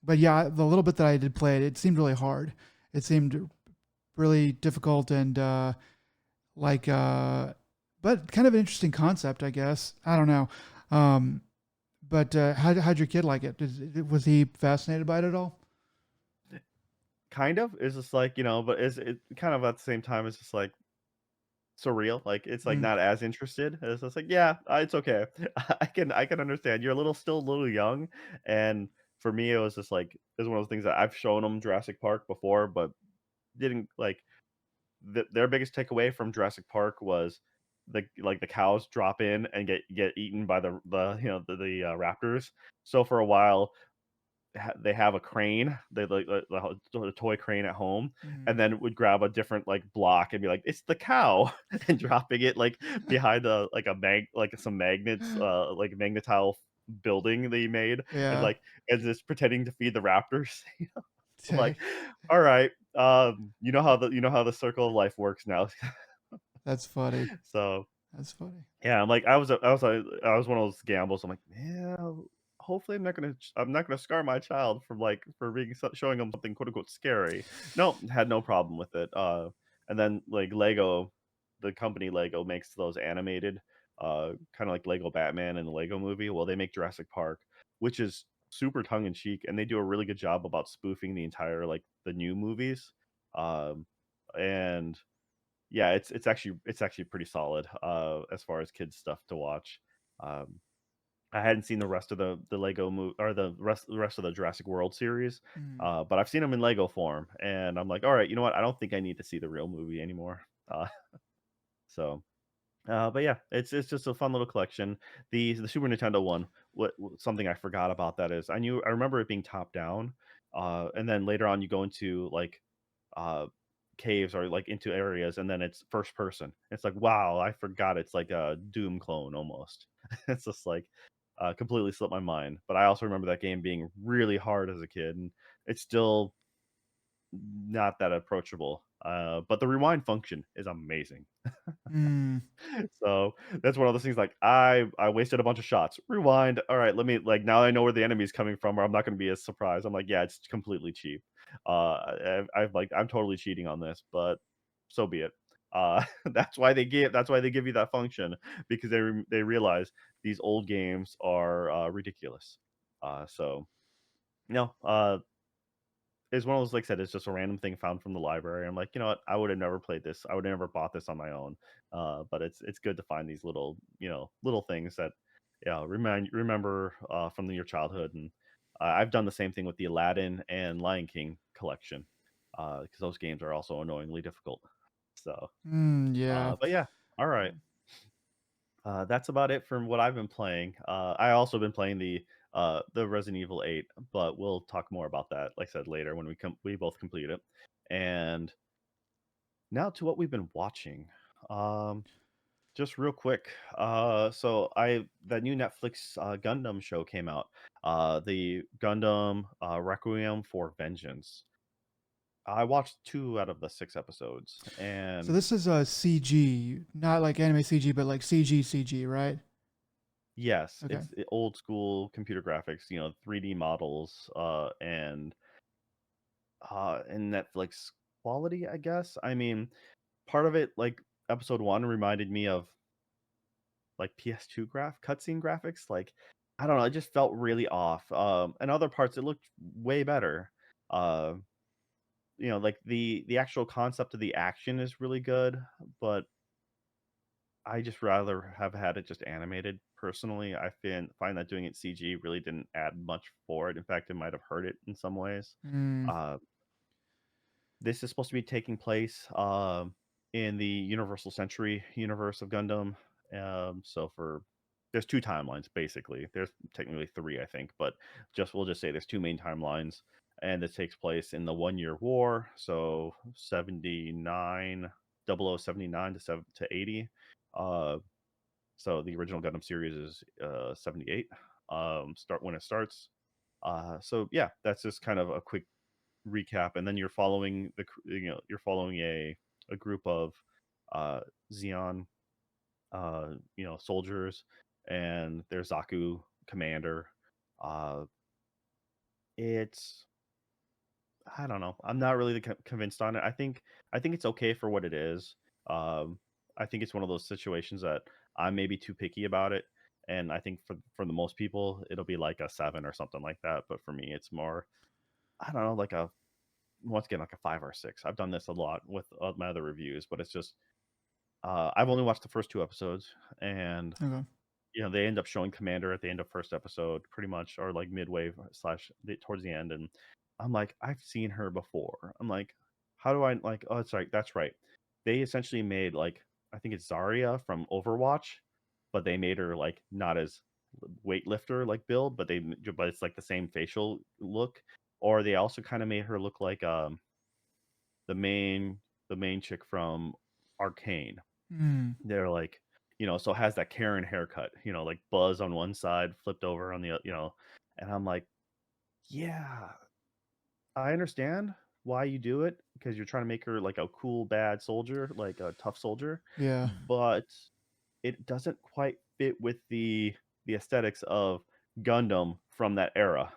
But yeah, the little bit that I did play it, it seemed really hard. It seemed really difficult and like, but kind of an interesting concept, I guess. I don't know. Um, but how'd your kid like it? Was he fascinated by it at all? Kind of. It's just like, but it kind of at the same time, it's just like surreal. Like it's like Mm, not as interested. It's just like, yeah, it's okay. I can understand. You're still a little young, and for me, it was just like it's one of those things that I've shown them Jurassic Park before, but didn't like their biggest takeaway from Jurassic Park was the cows drop in and get eaten by the raptors. So for a while, they have a crane, they like the toy crane at home, mm, and then would grab a different like block and be like, "It's the cow," and dropping it like behind some magnets, like magnetile building they made, and yeah. like and just pretending to feed the raptors. I'm Okay. like, all right, you know how the circle of life works now. That's funny. So That's funny. yeah, I'm like, I was one of those gambles. I'm like, man, hopefully I'm not gonna scar my child for showing him something quote unquote scary. No, had no problem with it. And then like Lego, the company Lego makes those animated, kind of like Lego Batman and the Lego Movie. Well, they make Jurassic Park, which is super tongue in cheek, and they do a really good job about spoofing the entire like the new movies. Um, and yeah, it's actually pretty solid as far as kids stuff to watch. Um, I hadn't seen the rest of the Lego movie or the rest of the Jurassic World series, Mm. but I've seen them in Lego form, and I'm like, all right, you know what? I don't think I need to see the real movie anymore. So but yeah, it's just a fun little collection. The Super Nintendo one, something I forgot about that is I remember it being top down, and then later on you go into like uh caves or like into areas, and then it's first person. It's like wow, I forgot it's like a Doom clone almost. It's just like completely slipped my mind. But I also remember that game being really hard as a kid, and it's still not that approachable. But the rewind function is amazing. Mm. So that's one of those things like I wasted a bunch of shots. Rewind. All right, let me like now I know where the enemy's coming from, or I'm not going to be as surprised. I'm like, yeah, it's completely cheap. I'm totally cheating on this, but so be it. That's why they give you that function because they realize these old games are ridiculous. So no, it's one of those, like I said, it's just a random thing found from the library. I'm like, you know what? I would have never played this. I would have never bought this on my own. But it's good to find these little, little things that, yeah, remember from your childhood. And I've done the same thing with the Aladdin and Lion King collection because those games are also annoyingly difficult. So, Mm, yeah. but yeah, all right. That's about it from what I've been playing. I also been playing the Resident Evil 8, but we'll talk more about that, like I said, later when we both complete it. And now to what we've been watching. Um, just real quick. So I that new Netflix Gundam show came out. The Gundam Requiem for Vengeance. I watched 2 out of the 6 episodes, So and this is a CG, not like anime CG, but like CG, right? yes, Okay. it's old school computer graphics, 3D models, and Netflix quality, I guess. I mean, part of it, like episode 1 reminded me of like PS2 cutscene graphics. Like, I don't know, it just felt really off. And other parts it looked way better. Uh, like the actual concept of the action is really good, but I just rather have had it just animated. Personally, find that doing it CG really didn't add much for it. In fact, it might have hurt it in some ways. Mm. Uh, this is supposed to be taking place in the Universal Century universe of Gundam. So there's 2 timelines basically. There's technically 3, I think, but we'll just say there's 2 main timelines, and this takes place in the 1 year war. So 79, 0079 to 80. Uh, so the original Gundam series is 78. Start when it starts. So yeah, that's just kind of a quick recap, and then you're following a group of uh, Xeon soldiers, and their Zaku commander. Uh, it's I don't know. I'm not really convinced on it. I think it's okay for what it is. Um, I think it's one of those situations that I'm maybe too picky about it, and I think for the most people it'll be like a 7 or something like that. But for me, it's more I don't know, like a once again like a 5 or 6. I've done this a lot with my other reviews, but it's just I've only watched the first 2 episodes, and Okay. they end up showing Commander at the end of first episode, pretty much, or like midway slash towards the end, and I'm like, I've seen her before. I'm like, how do I like? Oh, it's right. That's right. They essentially made like I think it's Zarya from Overwatch, but they made her like not as weightlifter like build, but it's like the same facial look, or they also kind of made her look like the main the main chick from Arcane. Mm. They're like, so it has that Karen haircut, like buzz on one side, flipped over on and I'm like, yeah, I understand why you do it because you're trying to make her like a cool bad soldier, like a tough soldier, Yeah. but it doesn't quite fit with the aesthetics of Gundam from that era.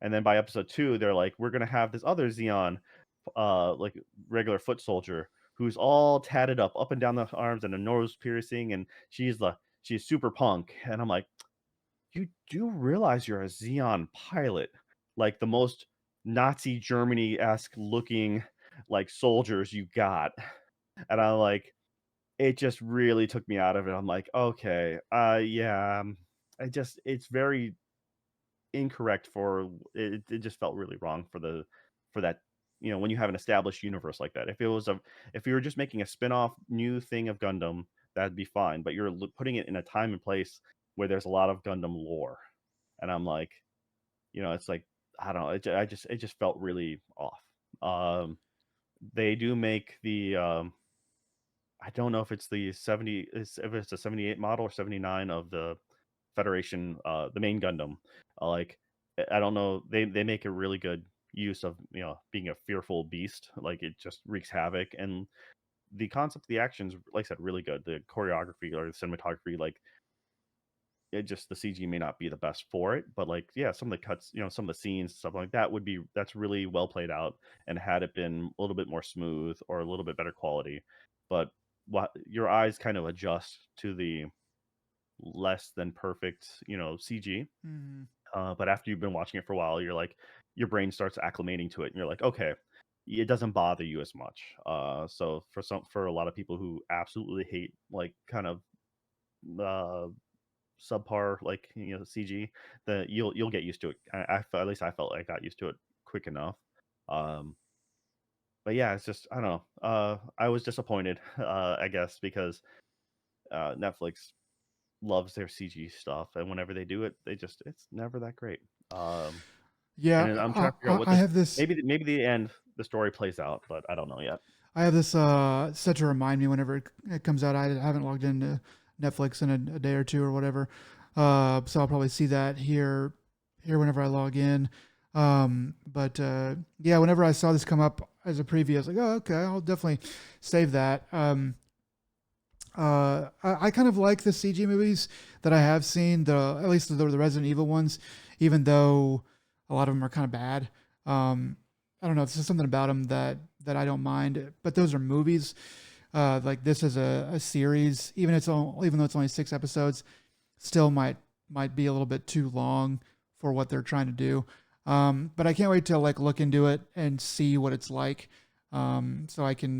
And then by episode 2, they're like, we're gonna have this other Xeon, like regular foot soldier, who's all tatted up and down the arms and a nose piercing, and she's super punk. And I'm like, you do realize you're a Xeon pilot, like the most Nazi Germany esque looking. like soldiers you got. And I'm like, it just really took me out of it. I'm like, okay, yeah, it's very incorrect for it. It just felt really wrong for the for that. When you have an established universe like that. If you were just making a spin-off new thing of Gundam, that'd be fine. But you're putting it in a time and place where there's a lot of Gundam lore, and I'm like, it's like I don't know. It just felt really off. Um, they do make the I don't know if it's the 70 if it's a 78 model or 79 of the Federation, the main Gundam. Like, I don't know, they make a really good use of, being a fearful beast, like, it just wreaks havoc, and the concept of the actions, like I said, really good. The choreography or the cinematography, like, it just the CG may not be the best for it, but, like, yeah, some of the cuts, some of the scenes, stuff like that that's really well played out, and had it been a little bit more smooth or a little bit better quality, but what your eyes kind of adjust to the less than perfect, CG. Hmm. But after you've been watching it for a while, you're like, your brain starts acclimating to it, and you're like, okay, it doesn't bother you as much. So for a lot of people who absolutely hate like kind of uh, subpar like CG, you'll get used to it. At least I felt like I got used to it quick enough. Um, but yeah, it's just I don't know. I was disappointed, I guess, because Netflix loves their CG stuff, and whenever they do it, it's never that great. And Yeah, then I'm trying to figure out what I this have this. maybe the end, the story plays out, but I don't know yet. I have this set to remind me whenever it comes out. I haven't logged into Netflix in a day or two or whatever, so I'll probably see that here whenever I log in. But yeah, whenever I saw this come up as a preview, I was like, oh, okay, I'll definitely save that. I kind of like the CG movies that I have seen, at least the Resident Evil ones, even though a lot of them are kind of bad. I don't know, it's just something about them that I don't mind. But those are movies. Like this is a series, even though it's only 6 episodes, still might be a little bit too long for what they're trying to do. But I can't wait to like look into it and see what it's like, so I can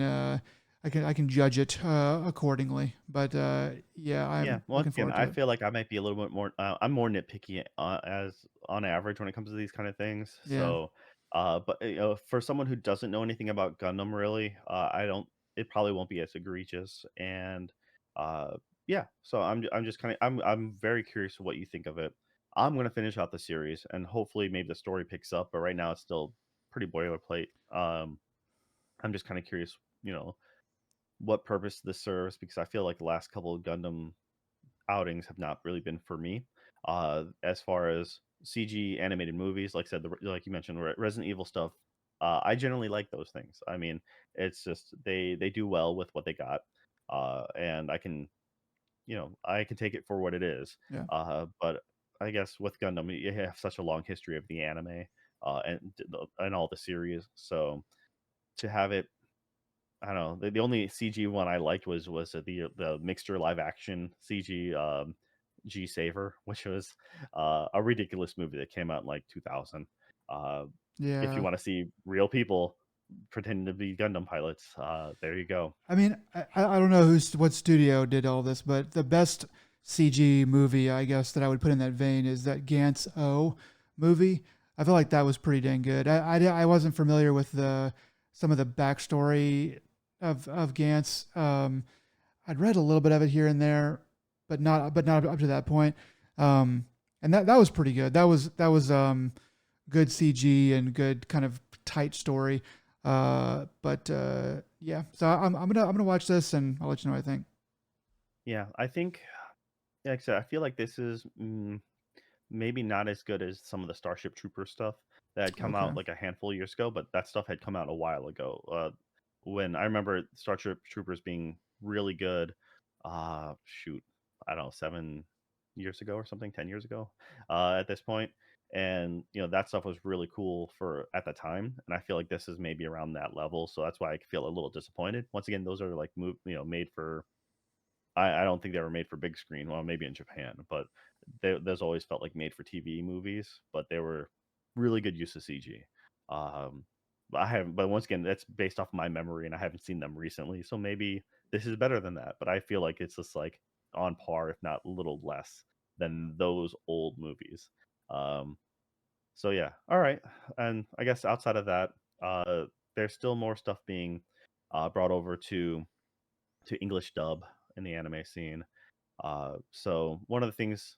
judge it accordingly. But yeah, Yeah, I'm once looking again, forward I to it. feel like I might be a little bit more. I'm more nitpicky as on average when it comes to these kind of things. Yeah, So, but for someone who doesn't know anything about Gundam, really, I don't. It probably won't be as egregious. And yeah, so I'm just kind of I'm very curious what you think of it. I'm gonna finish out the series, and hopefully maybe the story picks up. But right now, it's still pretty boilerplate. I'm just kind of curious, what purpose this serves because I feel like the last couple of Gundam outings have not really been for me. As far as CG animated movies, like I said, like you mentioned, Resident Evil stuff, I generally like those things. I mean, it's just they do well with what they got, and I can take it for what it is. yeah. But I guess with Gundam, you have such a long history of the anime, and all the series, so to have it I don't know. The only CG one I liked was the mixture live action CG G Saver, which was a ridiculous movie that came out in like 2000. Uh, if you Yeah. want to see real people pretending to be Gundam pilots, there you go. I mean, I don't know what studio did all this, but the best CG movie, I guess, that I would put in that vein is that Gantz O movie. I feel like that was pretty dang good. I wasn't familiar with the some of the backstory of Gantz. I'd read a little bit of it here and there, but not up to that point. And that was pretty good. That was good CG and good kind of tight story. But yeah, so I'm gonna watch this and I'll let you know what I think. Yeah, I think, like I said, I feel like this is maybe not as good as some of the Starship Trooper stuff that had come Okay. out like a handful of years ago, but that stuff had come out a while ago. When I remember Starship Troopers being really good, shoot, I don't know, 7 years ago or something, 10 years ago, at this point, and that stuff was really cool for at the time, and I feel like this is maybe around that level, so that's why I feel a little disappointed. Once again, those are like made for I don't think they were made for big screen. Well, maybe in Japan, but those always felt like made for TV movies. But they were really good use of CG. Um, I haven't, but once again, that's based off my memory, and I haven't seen them recently. So maybe this is better than that. But I feel like it's just like on par, if not a little less than those old movies. Um, so yeah, all right. And I guess outside of that, uh, there's still more stuff being brought over to English dub in the anime scene. So one of the things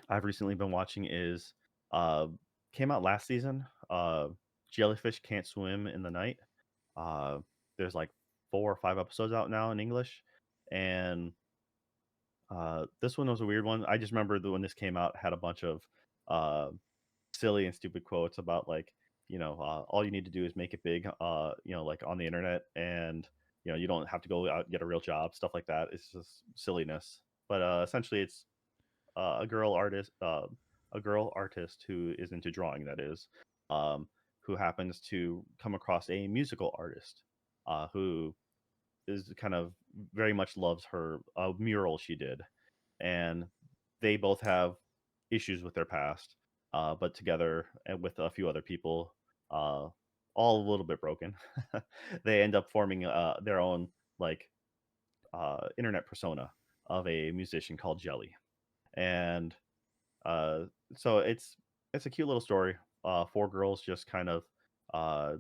I've recently been watching is uh, came out last season. Jellyfish Can't Swim in the Night. Uh, there's like 4 or 5 episodes out now in English, and this one was a weird one. I just remember that when this came out, had a bunch of uh, silly and stupid quotes about like, all you need to do is make it big, like on the internet, and you don't have to go out and get a real job, stuff like that. It's just silliness. But essentially, it's a girl artist, who is into drawing. That is, um, who happens to come across a musical artist, who is kind of very much loves her mural she did, and they both have issues with their past, but together and with a few other people, uh, all a little bit broken, they end up forming their own like internet persona of a musician called Jelly, and uh, so it's a cute little story. Four girls just kind of uh,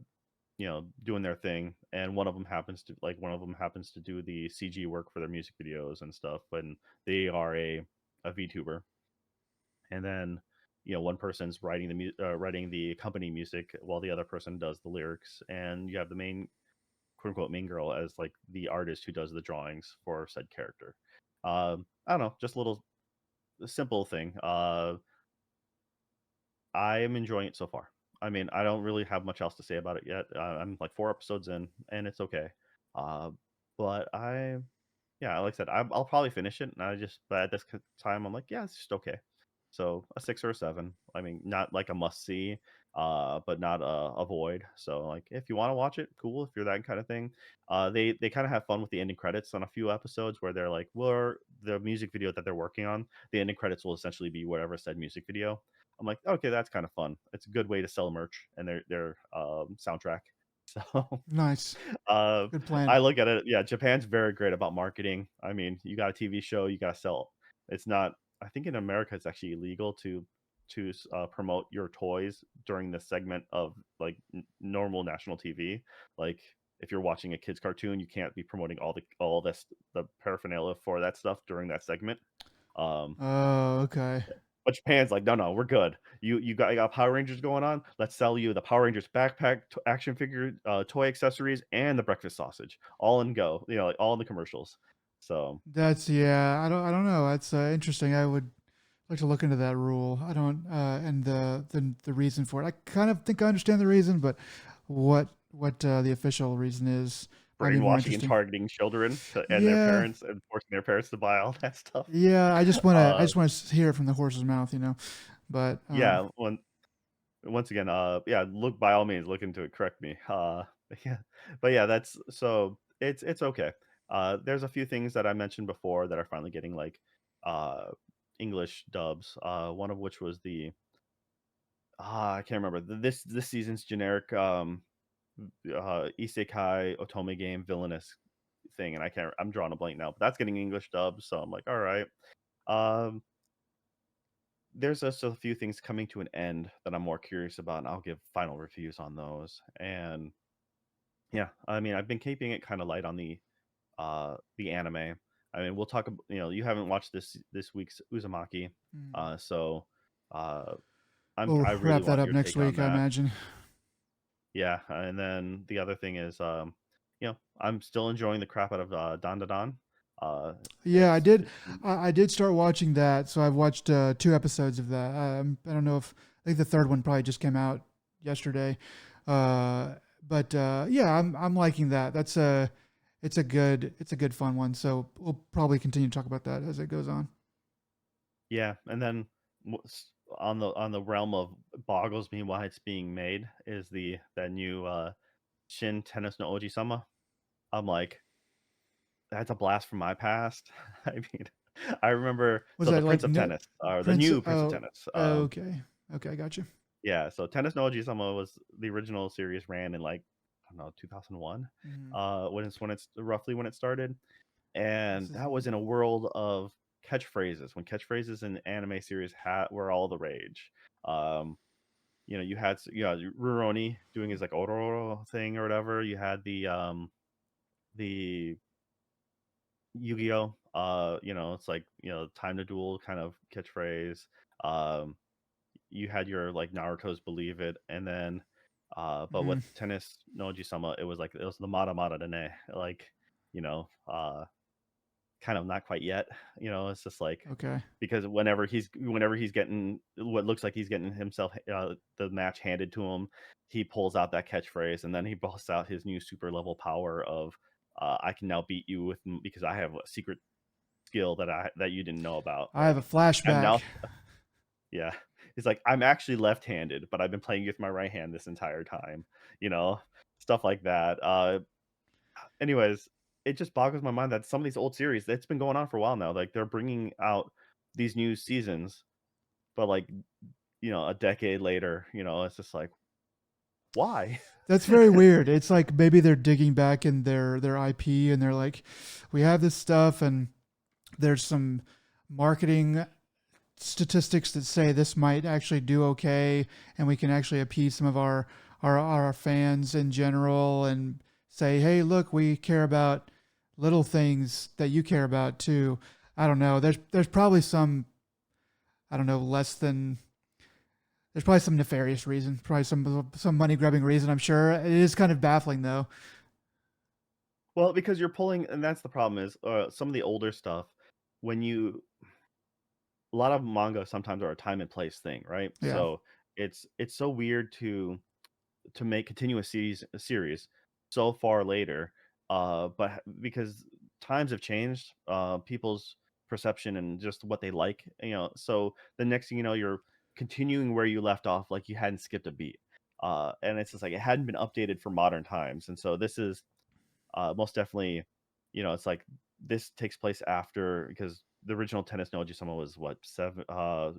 doing their thing, and one of them happens to do the CG work for their music videos and stuff, and they are a VTuber. And then one person's writing the company music while the other person does the lyrics, and you have the main quote unquote main girl as like the artist who does the drawings for said character. I don't know, just a little simple thing. I am enjoying it so far. I mean, I don't really have much else to say about it yet. I'm like 4 episodes in, and it's okay. Uh, but yeah, like I said, I'll probably finish it. And but at this time, I'm like, yeah, it's just okay. So a 6 or a 7. I mean, not like a must see, but not a void. So like, if you want to watch it, cool. If you're that kind of thing, they kind of have fun with the ending credits on a few episodes where they're like, well, the music video that they're working on, the ending credits will essentially be whatever said music video. I'm like, okay, that's kind of fun. It's a good way to sell merch and their soundtrack. So Nice. uh, Good plan. I look at it. Yeah, Japan's very great about marketing. I mean, you got a TV show, you got to sell. It's not. I think in America, it's actually illegal to promote your toys during the segment of like normal national TV. Like if you're watching a kids cartoon, you can't be promoting all this the paraphernalia for that stuff during that segment. Um, Oh, okay. but Japan's like, no, no, we're good. You got Power Rangers going on. Let's sell you the Power Rangers backpack, action figure, toy accessories, and the breakfast sausage, all in go. Like all in the commercials. So That's yeah. I don't know. That's interesting. I would like to look into that rule. I don't and the reason for it. I kind of think I understand the reason, but what the official reason is might be more brainwashing and interesting. targeting children and their Yeah, parents and forcing their parents to buy all that stuff. yeah. I Uh, just want to hear it from the horse's mouth, you know. But yeah. Once again, yeah, look by all means, look into it. Correct me. Yeah, but yeah, that's so it's okay. There's a few things that I mentioned before that are finally getting like uh English dubs. One of which was the I can't remember this season's generic isekai otome game villainous thing, and I'm drawing a blank now, but that's getting English dubs. So I'm like, all right. Um, there's just a few things coming to an end that I'm more curious about, and I'll give final reviews on those. And yeah, I mean, I've been keeping it kind of light on the anime. I mean, we'll talk. You haven't watched this week's Uzumaki, mm, so uh, we'll I really wrap that want up your next take on week, I that. imagine. Yeah, and then the other thing is, I'm still enjoying the crap out of Dan Da Dan. Uh, Yeah, I it's did. it's I did start watching that, so I've watched 2 episodes of that. I don't know if I think the third one probably just came out yesterday, but yeah, I'm liking that. It's a good fun one. So we'll probably continue to talk about that as it goes on. yeah, and then on the realm of boggles me why it's being made is the that new Shin Tennis no Oji Sama. I'm like, that's a blast from my past. I mean, I remember Was so the that like Prince of Tennis, or the Prince? new Prince of Oh, Tennis. okay, okay, I got you. Yeah, so Tennis no Oji-sama was the original series ran in, like, I don't know, 2001, Hmm. when it's roughly when it started, This and is that was in a world of catchphrases, when catchphrases in anime series were all the rage. Um, you had Rurouni doing his, like, Ororo thing or whatever, you had the Yu-Gi-Oh! It's like, time to duel kind of catchphrase. Um, you had your like Naruto's Believe It, and then but with mm, Tennis no Oji-sama, it was the Mata Mata Dene, like, kind of not quite yet. It's just like okay. because whenever he's getting what looks like he's getting himself the match handed to him, he pulls out that catchphrase and then he busts out his new super level power of I can now beat you because I have a secret skill that you didn't know about. I have a Like I'm flashback. now yeah. He's like, I'm actually left-handed, but I've been playing with my right hand this entire time, you know, stuff like that. Anyways, it just boggles my mind that some of these old series, it's been going on for a while now. Like they're bringing out these new seasons, but like, a decade later, it's just like, why? That's very weird. It's like maybe they're digging back in their IP and they're like, we have this stuff and there's some marketing statistics that say this might actually do okay and we can actually appease some of our fans in general and say, hey, look, we care about little things that you care about too. I don't know. There's probably some, I don't know, less than, there's probably some nefarious reason, probably some money grubbing reason. I'm sure it is kind of baffling though. Well, because you're pulling, and that's the problem is some of the older stuff, when you, a lot of manga sometimes are a time and place thing, right? Yeah. So it's so weird to make continuous series so far later, because times have changed, people's perception and just what they like, so the next thing you know, you're continuing where you left off like you hadn't skipped a beat, and it's just like it hadn't been updated for modern times, and so this is most definitely, it's like this takes place after because the original Tennis no Oji-sama was what seven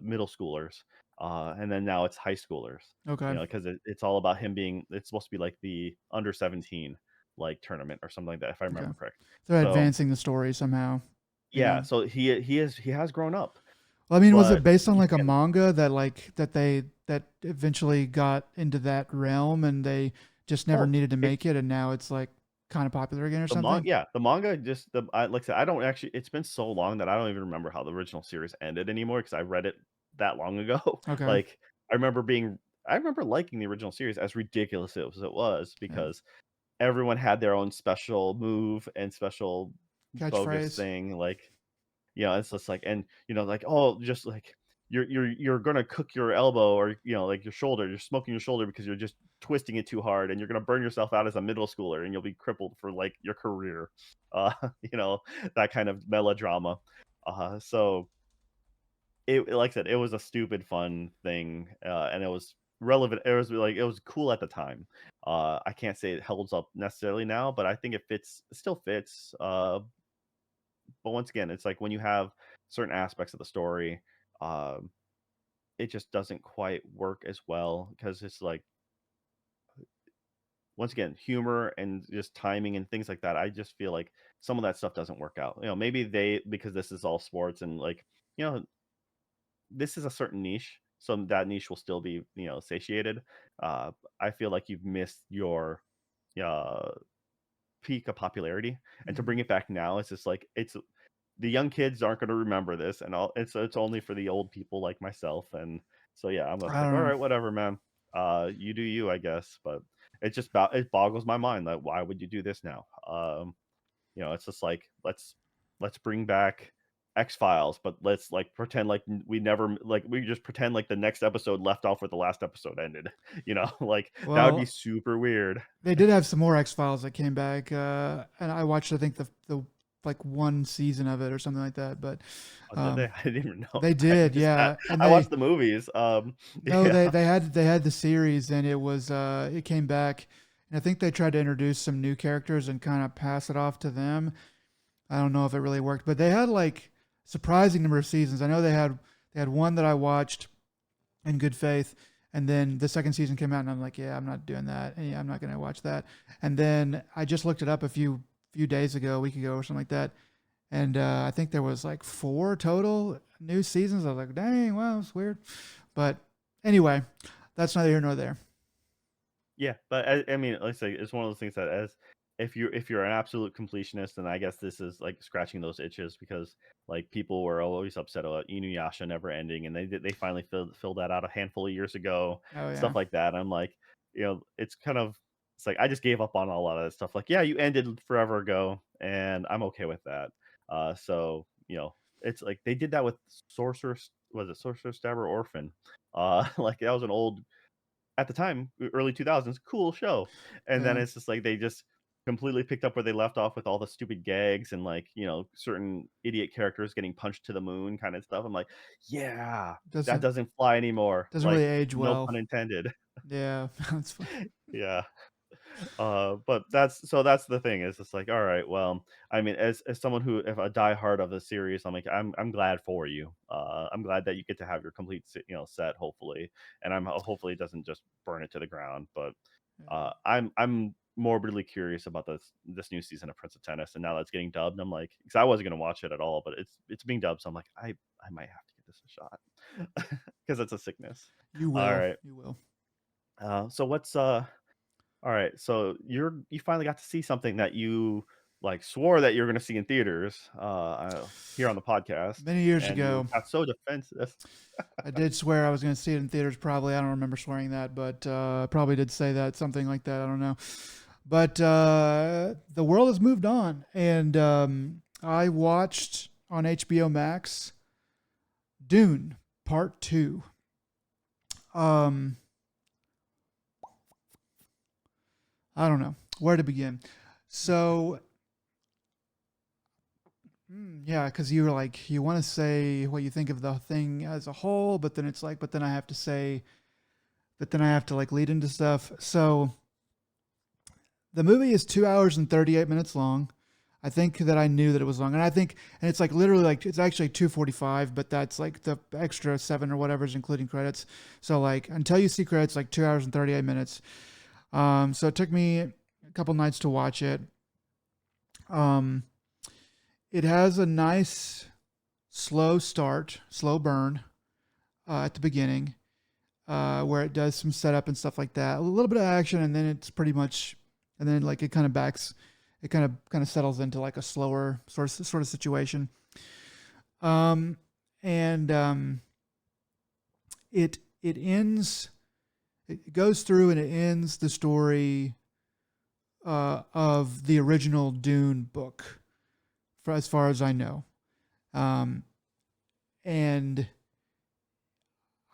middle schoolers, and then now it's high schoolers. Okay. Because it's all about him being. It's supposed to be like the under 17 like tournament or something like that, if I Okay. remember correct. They're So advancing the story somehow. Yeah. yeah, so he has grown up, Well, I mean, was it but based on once like a again, manga that eventually got into that realm and they just never oh, needed to it make it and now it's like kind of popular again or something? The manga just like I said, I don't actually. It's been so long that I don't even remember how the original series ended anymore because I read it that long ago. Okay. Like I remember being, I remember liking the original series as ridiculous as it was Yeah. because everyone had their own special move and special bogus Catchphrase. thing. Like it's just like, and like, oh, just like you're gonna cook your elbow or like your shoulder. You're smoking your shoulder because you're just twisting it too hard, and you're gonna burn yourself out as a middle schooler, and you'll be crippled for like your career. Uh, you know that kind of melodrama. So like I said, it was a stupid fun thing, and it was relevant. It was cool at the time. I can't say it holds up necessarily now, but I think it still fits. But once again, it's like when you have certain aspects of the story, um, it just doesn't quite work as well because it's like once again, humor and just timing and things like that. I just feel like some of that stuff doesn't work out. Maybe because this is all sports and like you know this is a certain niche, so that niche will still be satiated. Uh, I feel like you've missed your uh, peak of popularity, and to Mhm. bring it back now, it's just like it's the young kids aren't going to remember this, and all it's only for the old people like myself, and so yeah, I'm just I like, don't all know. right, whatever, man. You do you, I guess, but it boggles my mind that why would you do this now? It's just like let's bring back X Files, but let's like pretend like we never like we just pretend like the next episode left off where the last episode ended. Like that would be Well, super weird. they did have some more X Files that came back, and I watched I think the like one season of it or something like that. But Oh, did they? um, I didn't even know. they I did, just yeah, and I watched the movies. no, Yeah. they had the series, and it was it came back, and I think they tried to introduce some new characters and kind of pass it off to them. I don't know if it really worked, but they had like surprising number of seasons. I know they had one that I watched in good faith, And then the second season came out, and I'm like, yeah, I'm not doing that. Yeah, I'm not going to watch that. And then I just looked it up a few days ago, a week ago, or something like that. And I think there was like 4 total new seasons. I was like, dang, wow, it's weird. But anyway, that's neither here nor there. Yeah, but I mean, like I say, it's one of those things that as if you're an absolute completionist, then I guess this is like scratching those itches because like people were always upset about Inuyasha never ending, and they finally filled that out a handful of years ago, Oh yeah, stuff like that. I'm like, it's kind of it's like I just gave up on a lot of that stuff. Like, yeah, you ended forever ago, and I'm okay with that. So it's like they did that with Sorcerer Stabber Orphan? Like that was an old at the time, early 2000s, cool show. And then yeah. it's just like they just completely picked up where they left off with all the stupid gags and like, certain idiot characters getting punched to the moon kind of stuff. I'm like, yeah, that Doesn't doesn't fly anymore. doesn't Like, really age no well. pun intended. Yeah, that's fun. Yeah. But that's the thing. Is it's like, all right, well, I mean, as someone who if a diehard of the series, I'm like, I'm glad for you. I'm glad that you get to have your complete set, hopefully, and hopefully it doesn't just burn it to the ground. But Yeah. I'm morbidly curious about this new season of Prince of Tennis, and now that's getting dubbed. I'm like, because I wasn't gonna watch it at all, but it's being dubbed, so I'm like, I might have to give this a shot because it's a sickness. You All will. right. You will. So what's all right, so you finally got to see something that you like swore that you're going to see in theaters here on the podcast, Many years and you ago, got so defensive. I did swear I was going to see it in theaters. Probably, I don't remember swearing that, but I probably did say that, something like that. I don't know. But the world has moved on, and I watched on HBO Max Dune Part Two. Um, I don't know where to begin. So, yeah, because you were like, you want to say what you think of the thing as a whole, but then it's like, but then I have to say, but then I have to like lead into stuff. So the movie is 2 hours and 38 minutes long. I think that I knew that it was long, and I think, and it's like literally like it's actually 2:45, but that's like the extra 7 or whatever is including credits. So like until you see credits, like 2 hours and 38 minutes. So it took me a couple nights to watch it. Um, it has a nice slow start, slow burn at the beginning, where it does some setup and stuff like that. A little bit of action, and then it's pretty much, and then like it kind of backs, it kind of settles into like a slower sort of situation. Um, and it ends. It goes through and it ends the story of the original Dune book, for as far as I know. Um, and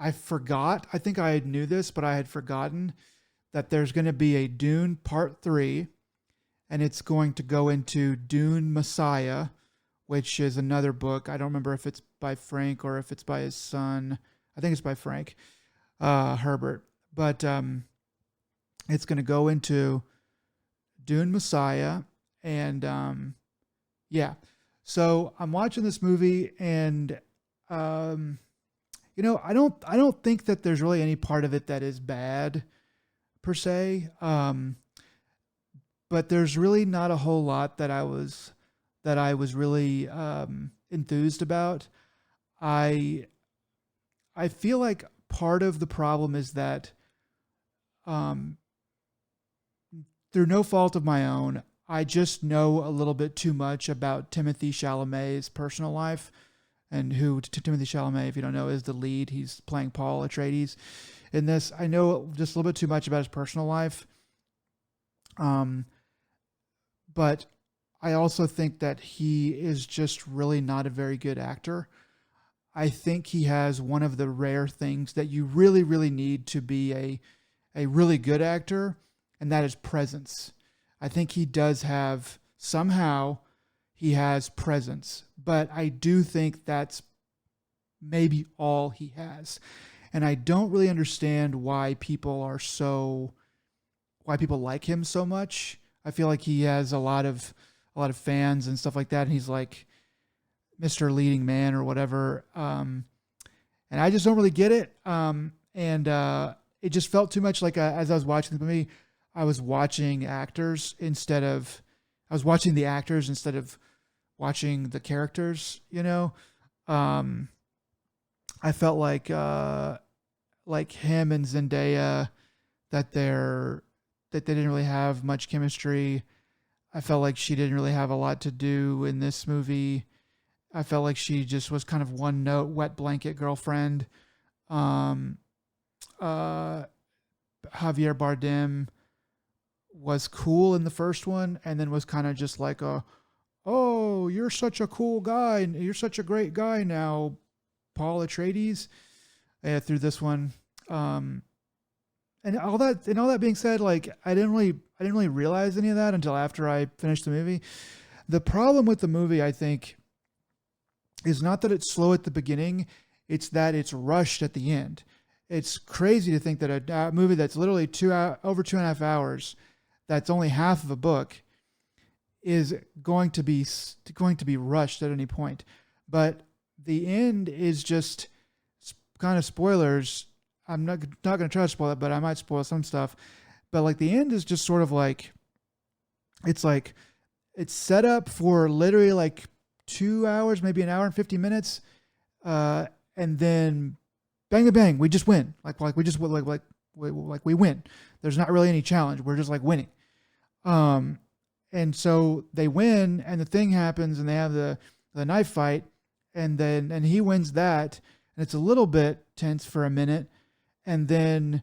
I forgot. I think I knew this, but I had forgotten that there's going to be a Dune Part 3, and it's going to go into Dune Messiah, which is another book. I don't remember if it's by Frank or if it's by his son. I think it's by Frank Herbert. But it's going to go into Dune Messiah. And yeah. So I'm watching this movie, and I don't think that there's really any part of it that is bad per se. But there's really not a whole lot that I was really enthused about. I I feel like part of the problem is that um, through no fault of my own, I just know a little bit too much about Timothy Chalamet's personal life, and who Timothy Chalamet, if you don't know, is the lead. He's playing Paul Atreides in this. I know just a little bit too much about his personal life, um, but I also think that he is just really not a very good actor. I think he has one of the rare things that you really, really need to be a really good actor, and that is presence. I think he does have, somehow, he has presence, but I do think that's maybe all he has. And I don't really understand why people like him so much. I feel like he has a lot of fans and stuff like that, and he's like Mr. Leading Man or whatever. And I just don't really get it. And it just felt too much like as I was watching the movie, I was watching actors instead of I was watching the actors instead of watching the characters. Um, I felt like him and Zendaya that they didn't really have much chemistry. I felt like she didn't really have a lot to do in this movie. I felt like she just was kind of one note wet blanket girlfriend. Um, uh, Javier Bardem was cool in the first one, and then was kind of just like oh, you're such a cool guy, you're such a great guy now, Paul Atreides. Through this one, um, and all that being said, like I didn't really realize any of that until after I finished the movie. The problem with the movie, I think, is not that it's slow at the beginning, it's that it's rushed at the end. It's crazy to think that a movie that's literally over 2.5 hours, that's only half of a book, is going to be rushed at any point. But the end is just kind of spoilers. I'm not going to try to spoil it, but I might spoil some stuff. But like the end is just sort of like it's set up for literally like 2 hours, maybe an hour and 50 minutes, and then bang bang bang, we just win. Like we just like we win. There's not really any challenge. We're just like winning. Um, and so they win, and the thing happens, and they have the knife fight, and he wins that, and it's a little bit tense for a minute, and then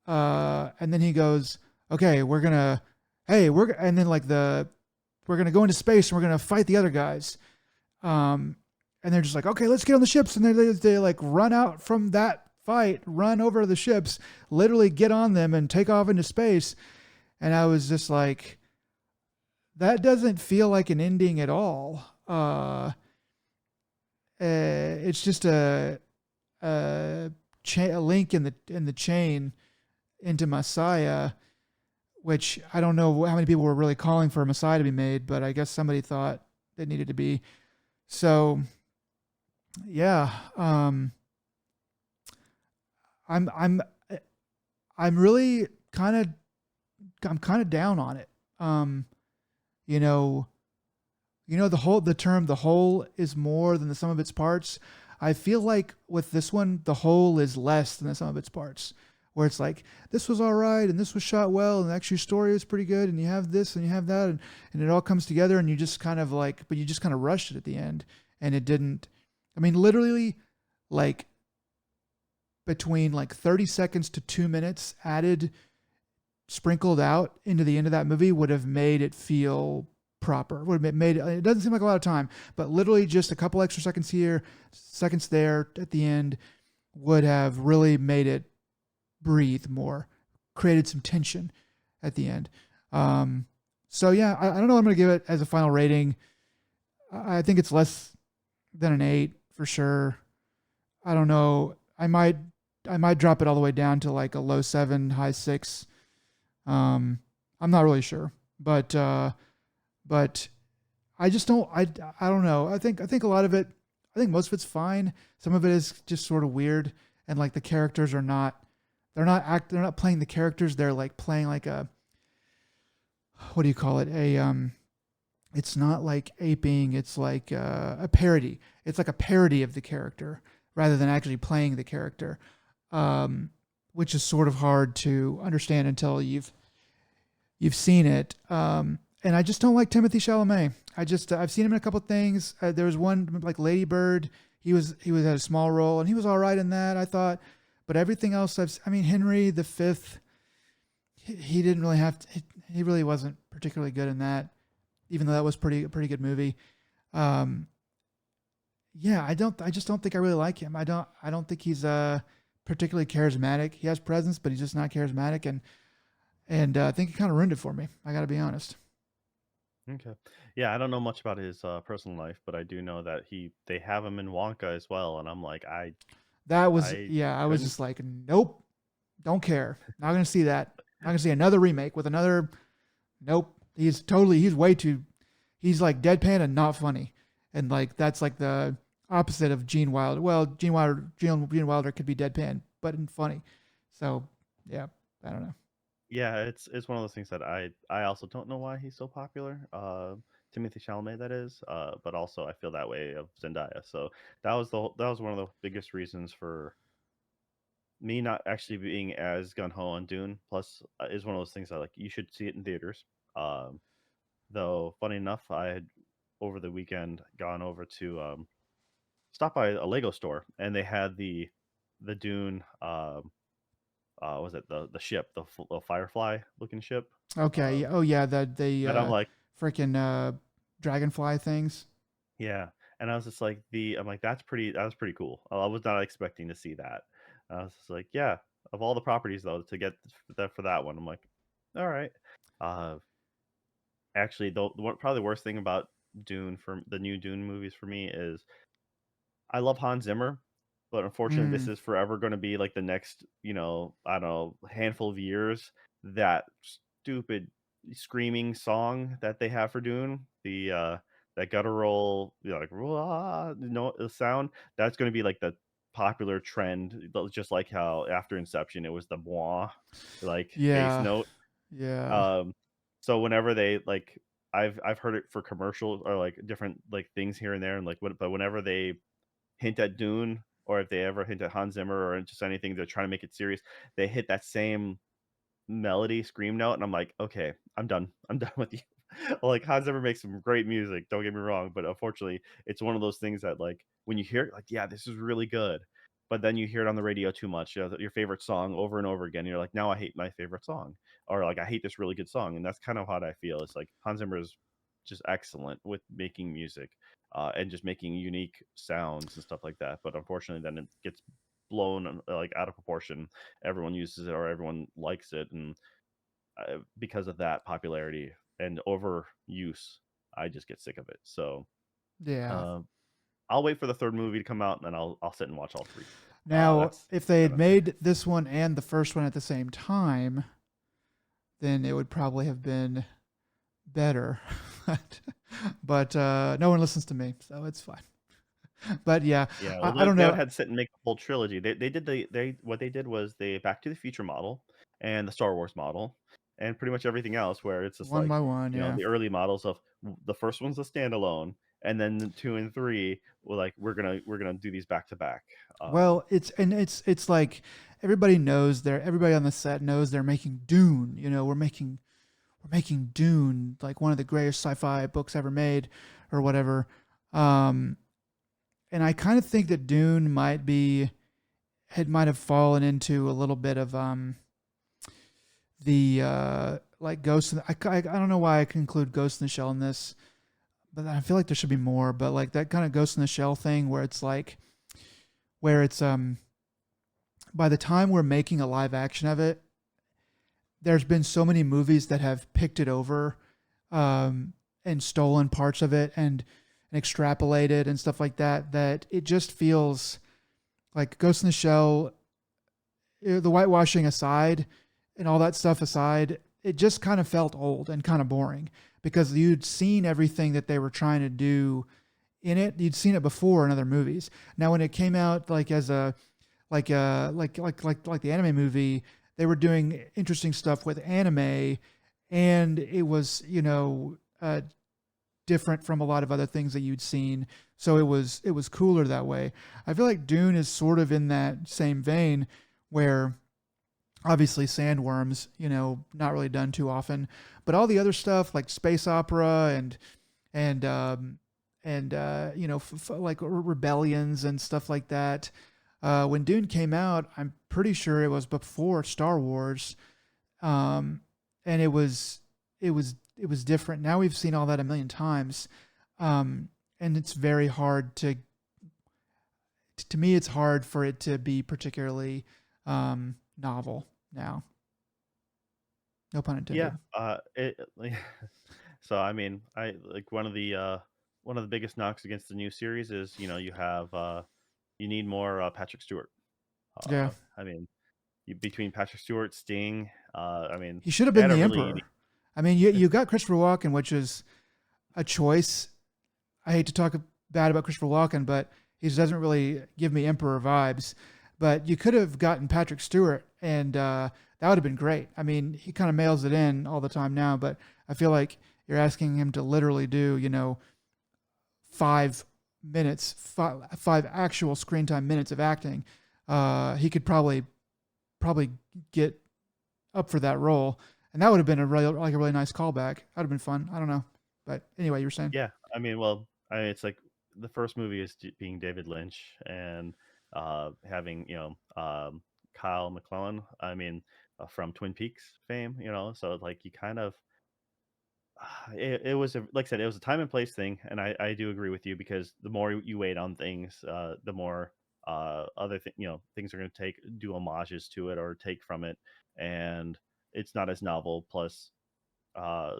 he goes, okay, we're gonna, hey, and then like we're gonna go into space and we're gonna fight the other guys, um, and they're just like, okay, let's get on the ships, and they like run out from that fight, run over to the ships, literally get on them and take off into space, and I was just like, that doesn't feel like an ending at all. It's just a link in the chain into Messiah, which I don't know how many people were really calling for a Messiah to be made, but I guess somebody thought it needed to be. So yeah, I'm I'm I'm really I'm kind of down on it. You know, the term the whole is more than the sum of its parts. I feel like with this one, the whole is less than the sum of its parts. Where it's like, this was all right, and this was shot well, and actually story is pretty good, and you have this and you have that, and it all comes together, and you just kind of like, but you just kind of rushed it at the end, and it didn't. I mean, literally, like between like 30 seconds to 2 minutes added, sprinkled out into the end of that movie would have made it feel proper. Would have made it. It doesn't seem like a lot of time, but literally just a couple extra seconds here, seconds there at the end would have really made it breathe more, created some tension at the end. So yeah, I don't know what I'm going to give it as a final rating. I think it's less than an 8 for sure. I don't know. I might drop it all the way down to like a low 7, high 6. I'm not really sure, but I just don't. I don't know. I think a lot of it. I think most of it's fine. Some of it is just sort of weird, and like the characters are not. They're not playing the characters. They're like playing like a. What do you call it? It's not like aping. It's like a parody. It's like a parody of the character rather than actually playing the character, which is sort of hard to understand until you've seen it. And I just don't like Timothy Chalamet. I've seen him in a couple of things. There was one like Lady Bird. He was had a small role, and he was all right in that, I thought. But everything else, I mean, Henry the Fifth, he didn't really have to. He really wasn't particularly good in that, even though that was a pretty good movie. Um, yeah, I just don't think I really like him. I don't think he's particularly charismatic. He has presence, but he's just not charismatic, and I think he kind of ruined it for me. I got to be honest. Okay. Yeah, I don't know much about his personal life, but I do know that they have him in Wonka as well, and I'm like, That was I yeah. I was couldn't. just like, nope, don't care. Not gonna see that. Not gonna see another remake with another. Nope. He's way too. He's like deadpan and not funny, and like that's like the opposite of Gene Wilder. Well, Gene Wilder could be deadpan, but funny. So Yeah, I don't know. Yeah, it's one of those things that I also don't know why he's so popular. Timothy Chalamet, that is. But also I feel that way of Zendaya. So that was one of the biggest reasons for me not actually being as gun ho on Dune. Plus, is one of those things that like you should see it in theaters. Um, though, funny enough, I had over the weekend gone over to stop by a Lego store, and they had the Dune. Was it the ship, the Firefly looking ship? Okay. Um, Yeah. Oh yeah. The and I'm like, freaking dragonfly things. yeah. And I was just like, I'm like, that was pretty cool. I was not expecting to see that. I was just like, yeah, of all the properties though, to get for that one, I'm like, all right. Uh, Actually, probably the worst thing about Dune for the new Dune movies for me is I love Hans Zimmer, but unfortunately, this Mm, is forever going to be like the next, I don't know, handful of years. That stupid screaming song that they have for Dune, that guttural, like "Wah," no the sound. That's going to be like the popular trend, just like how after Inception it was the "moi," like bass yeah. note. Yeah. Um, so whenever they like, I've heard it for commercials or like different like things here and there, and like but whenever they hint at Dune, or if they ever hint at Hans Zimmer or just anything, they're trying to make it serious. They hit that same melody scream note, and I'm like, okay, I'm done. I'm done with you. Like Hans Zimmer makes some great music. Don't get me wrong, but unfortunately, it's one of those things that like when you hear it, like, yeah, this is really good, but then you hear it on the radio too much. Your favorite song over and over again. And you're like, now I hate my favorite song, or like I hate this really good song, and that's kind of how I feel. It's like Hans Zimmer is just excellent with making music, and just making unique sounds and stuff like that. But unfortunately, then it gets blown like out of proportion. Everyone uses it or everyone likes it, and because of that popularity and overuse, I just get sick of it. So Yeah. uh, I'll wait for the third movie to come out, and then I'll sit and watch all three. Now, That's if they kind had of made this one and the first one at the same time, then it would probably have been better. But no one listens to me, so it's fine. But yeah, yeah. Well, I don't they would know. have to sit and make a whole trilogy. They did they what they did was they Back to the Future model and the Star Wars model and pretty much everything else where it's just One like by one, yeah. the early models of the first one's a standalone, and then the two and three were like we're gonna do these back to back. Well, it's like everybody on the set knows they're making Dune. You know, we're making Dune, like one of the greatest sci-fi books ever made, or whatever. Um, and I kind of think that Dune might have fallen into a little bit of the like Ghost. I don't know why I conclude Ghost in the Shell in this, but I feel like there should be more. But like that kind of Ghost in the Shell thing, where it's by the time we're making a live action of it, there's been so many movies that have picked it over, um, and stolen parts of it and extrapolated and stuff like that. That it just feels like Ghost in the Shell, the whitewashing aside and all that stuff aside, it just kind of felt old and kind of boring because you'd seen everything that they were trying to do in it. You'd seen it before in other movies. Now, when it came out like as a like the anime movie, they were doing interesting stuff with anime, and it was different from a lot of other things that you'd seen. So it was cooler that way. I feel like Dune is sort of in that same vein, where obviously sandworms, not really done too often, but all the other stuff like space opera and like rebellions and stuff like that. When Dune came out, I'm pretty sure it was before Star Wars, um, and it was different. Now we've seen all that a million times, and it's very hard to me. It's hard for it to be particularly novel now. No pun Yeah, intended. so I mean, I like one of the biggest knocks against the new series is you have you need more Patrick Stewart. Yeah, I mean, between Patrick Stewart, Sting, I mean, he should have they been had a the really unique. emperor. I mean, you got Christopher Walken, which is a choice. I hate to talk bad about Christopher Walken, but he doesn't really give me emperor vibes. But you could have gotten Patrick Stewart, and That would have been great. I mean, he kind of mails it in all the time now, but I feel like you're asking him to literally do, 5 minutes, five actual screen time minutes of acting. He could probably get up for that role, and that would have been a really nice callback. That would have been fun. I don't know, but anyway, you were saying. Yeah, I mean, well, it's like the first movie is being David Lynch and having Kyle MacLachlan. I mean, from Twin Peaks fame, so like you kind of it was like I said, it was a time and place thing, and I do agree with you because the more you wait on things, the more other things are going to do homages to it or take from it, and it's not as novel. Plus, uh,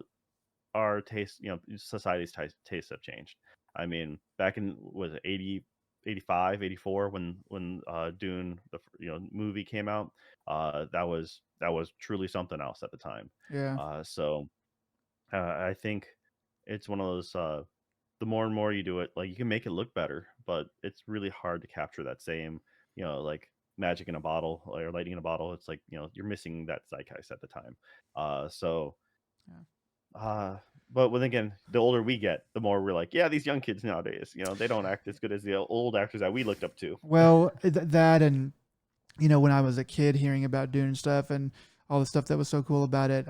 our taste, society's tastes have changed. I mean, back in was it 80, 85, 84 when Dune movie came out, that was truly something else at the time. Yeah. So I think it's one of those. The more and more you do it, like you can make it look better, but it's really hard to capture that same, like magic in a bottle or lightning in a bottle. It's like you're missing that zeitgeist at the time. So Yeah. uh, but when again, the older we get, the more we're like, yeah, these young kids nowadays, they don't act as good as the old actors that we looked up to. Well, that and when I was a kid hearing about Dune and stuff and all the stuff that was so cool about it,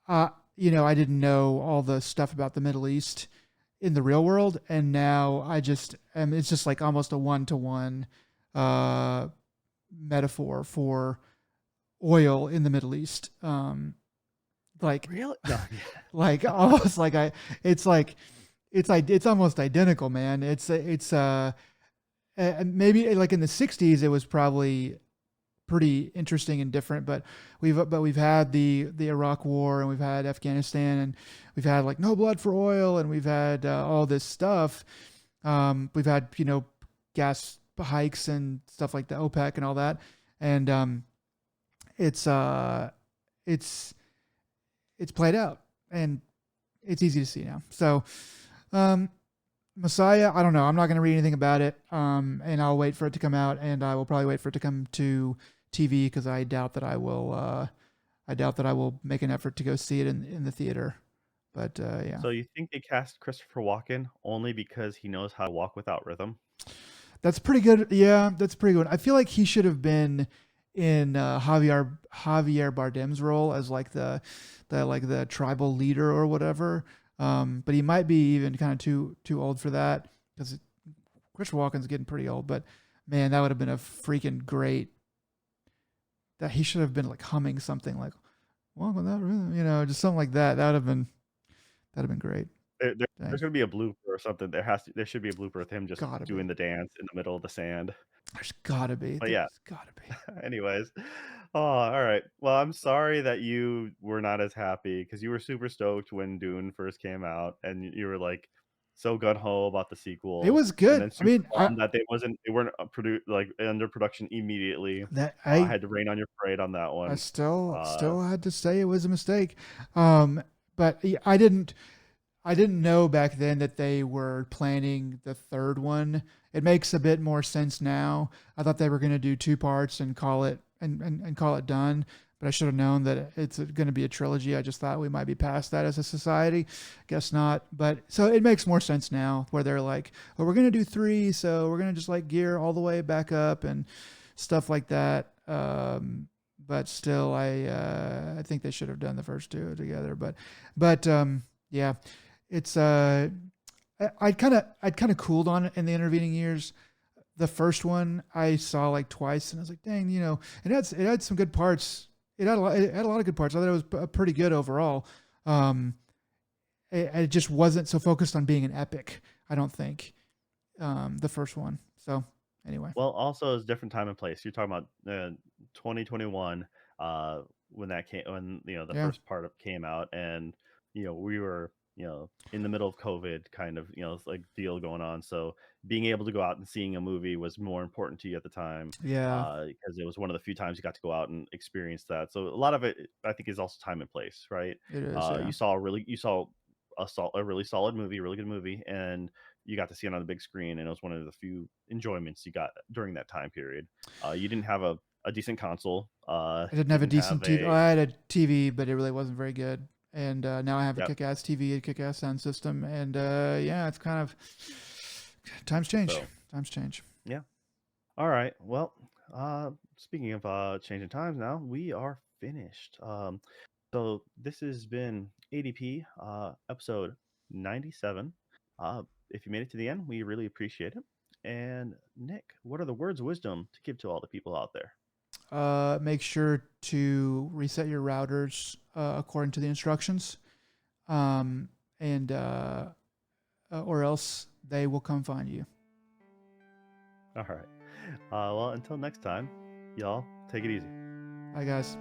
I didn't know all the stuff about the Middle East in the real world, and now I just it's just like almost a one-to-one uh, metaphor for oil in the Middle East. Like, Really? No. like almost like it's like it's almost identical, man. Maybe like in the '60s it was probably pretty interesting and different. But we've had the Iraq War, and we've had Afghanistan, and we've had like no blood for oil, and we've had all this stuff. We've had gas hikes and stuff like the OPEC and all that, and it's uh it's it's played out, and it's easy to see now. So um, Messiah, I don't know. I'm not going to read anything about it, and I'll wait for it to come out, and I will probably wait for it to come to TV because I doubt that I will. I doubt that I will make an effort to go see it in the theater. But yeah, So you think they cast Christopher Walken only because he knows how to walk without rhythm? that's pretty good. Yeah, that's pretty good. I feel like he should have been in Javier Bardem's role as like the tribal leader or whatever. But he might be even kind of too old for that because Christopher Walken's getting pretty old. But man, that would have been a freaking great. That he should have been like humming something like "Walk with that rhythm," just something like that. That'd have been great. There's Dang, gonna be a blooper or something. There should be a blooper with him just gotta doing be. the dance in the middle of the sand. There's gotta be. But yeah, There's gotta be. anyways. Oh, all right. Well, I'm sorry that you were not as happy because you were super stoked when Dune first came out, and you were like so gun ho about the It sequel, was and good. then I super mean, bummed that they weren't like under production immediately. that I I had to rain on your parade on that I one. still had to say it was a mistake. But I didn't know back then that they were planning the third one. It makes a bit more sense now. I thought they were going to do two parts and call it and call it done. But I should have known that it's going to be a trilogy. I just thought we might be past that as a society. Guess not. But so it makes more sense now, where they're like, "Oh, we're going to do three, so we're going to just like gear all the way back up and stuff like that." But still, I think they should have done the first two together. But yeah, it's I'd kind of cooled on it in the intervening years. The first one I saw like twice, and I was like, dang, it had some good parts. It had a lot of good parts. I thought it was pretty good overall. Um, it just wasn't so focused on being an epic. I don't think the first one. So anyway, Well, also it's different time and place. You're talking about 2021 when the yeah, first part came out, and we were in the middle of COVID, kind of like deal going on. So being able to go out and seeing a movie was more important to you at the time yeah, because it was one of the few times you got to go out and experience that. So a lot of it, I think, is also time and place, right? it is. You Yeah, saw a really solid movie, a really good movie, and you got to see it on the big screen, and it was one of the few enjoyments you got during that time period. You didn't have a a decent console. I didn't have a Didn't have decent TV. Oh, a I had a TV, but it really wasn't very good. And now I have a yep. kick-ass TV, a kick-ass sound system, and yeah, it's kind of times change. So Times change. yeah. All right. Well, speaking of changing times now, we are finished. So this has been ADP episode 97. If you made it to the end, we really appreciate it. And Nick, what are the words of wisdom to give to all the people out there? Make sure to reset your routers according to the instructions, um, and or else they will come find you. All right. Well, until next time, y'all, take it easy. Bye, guys.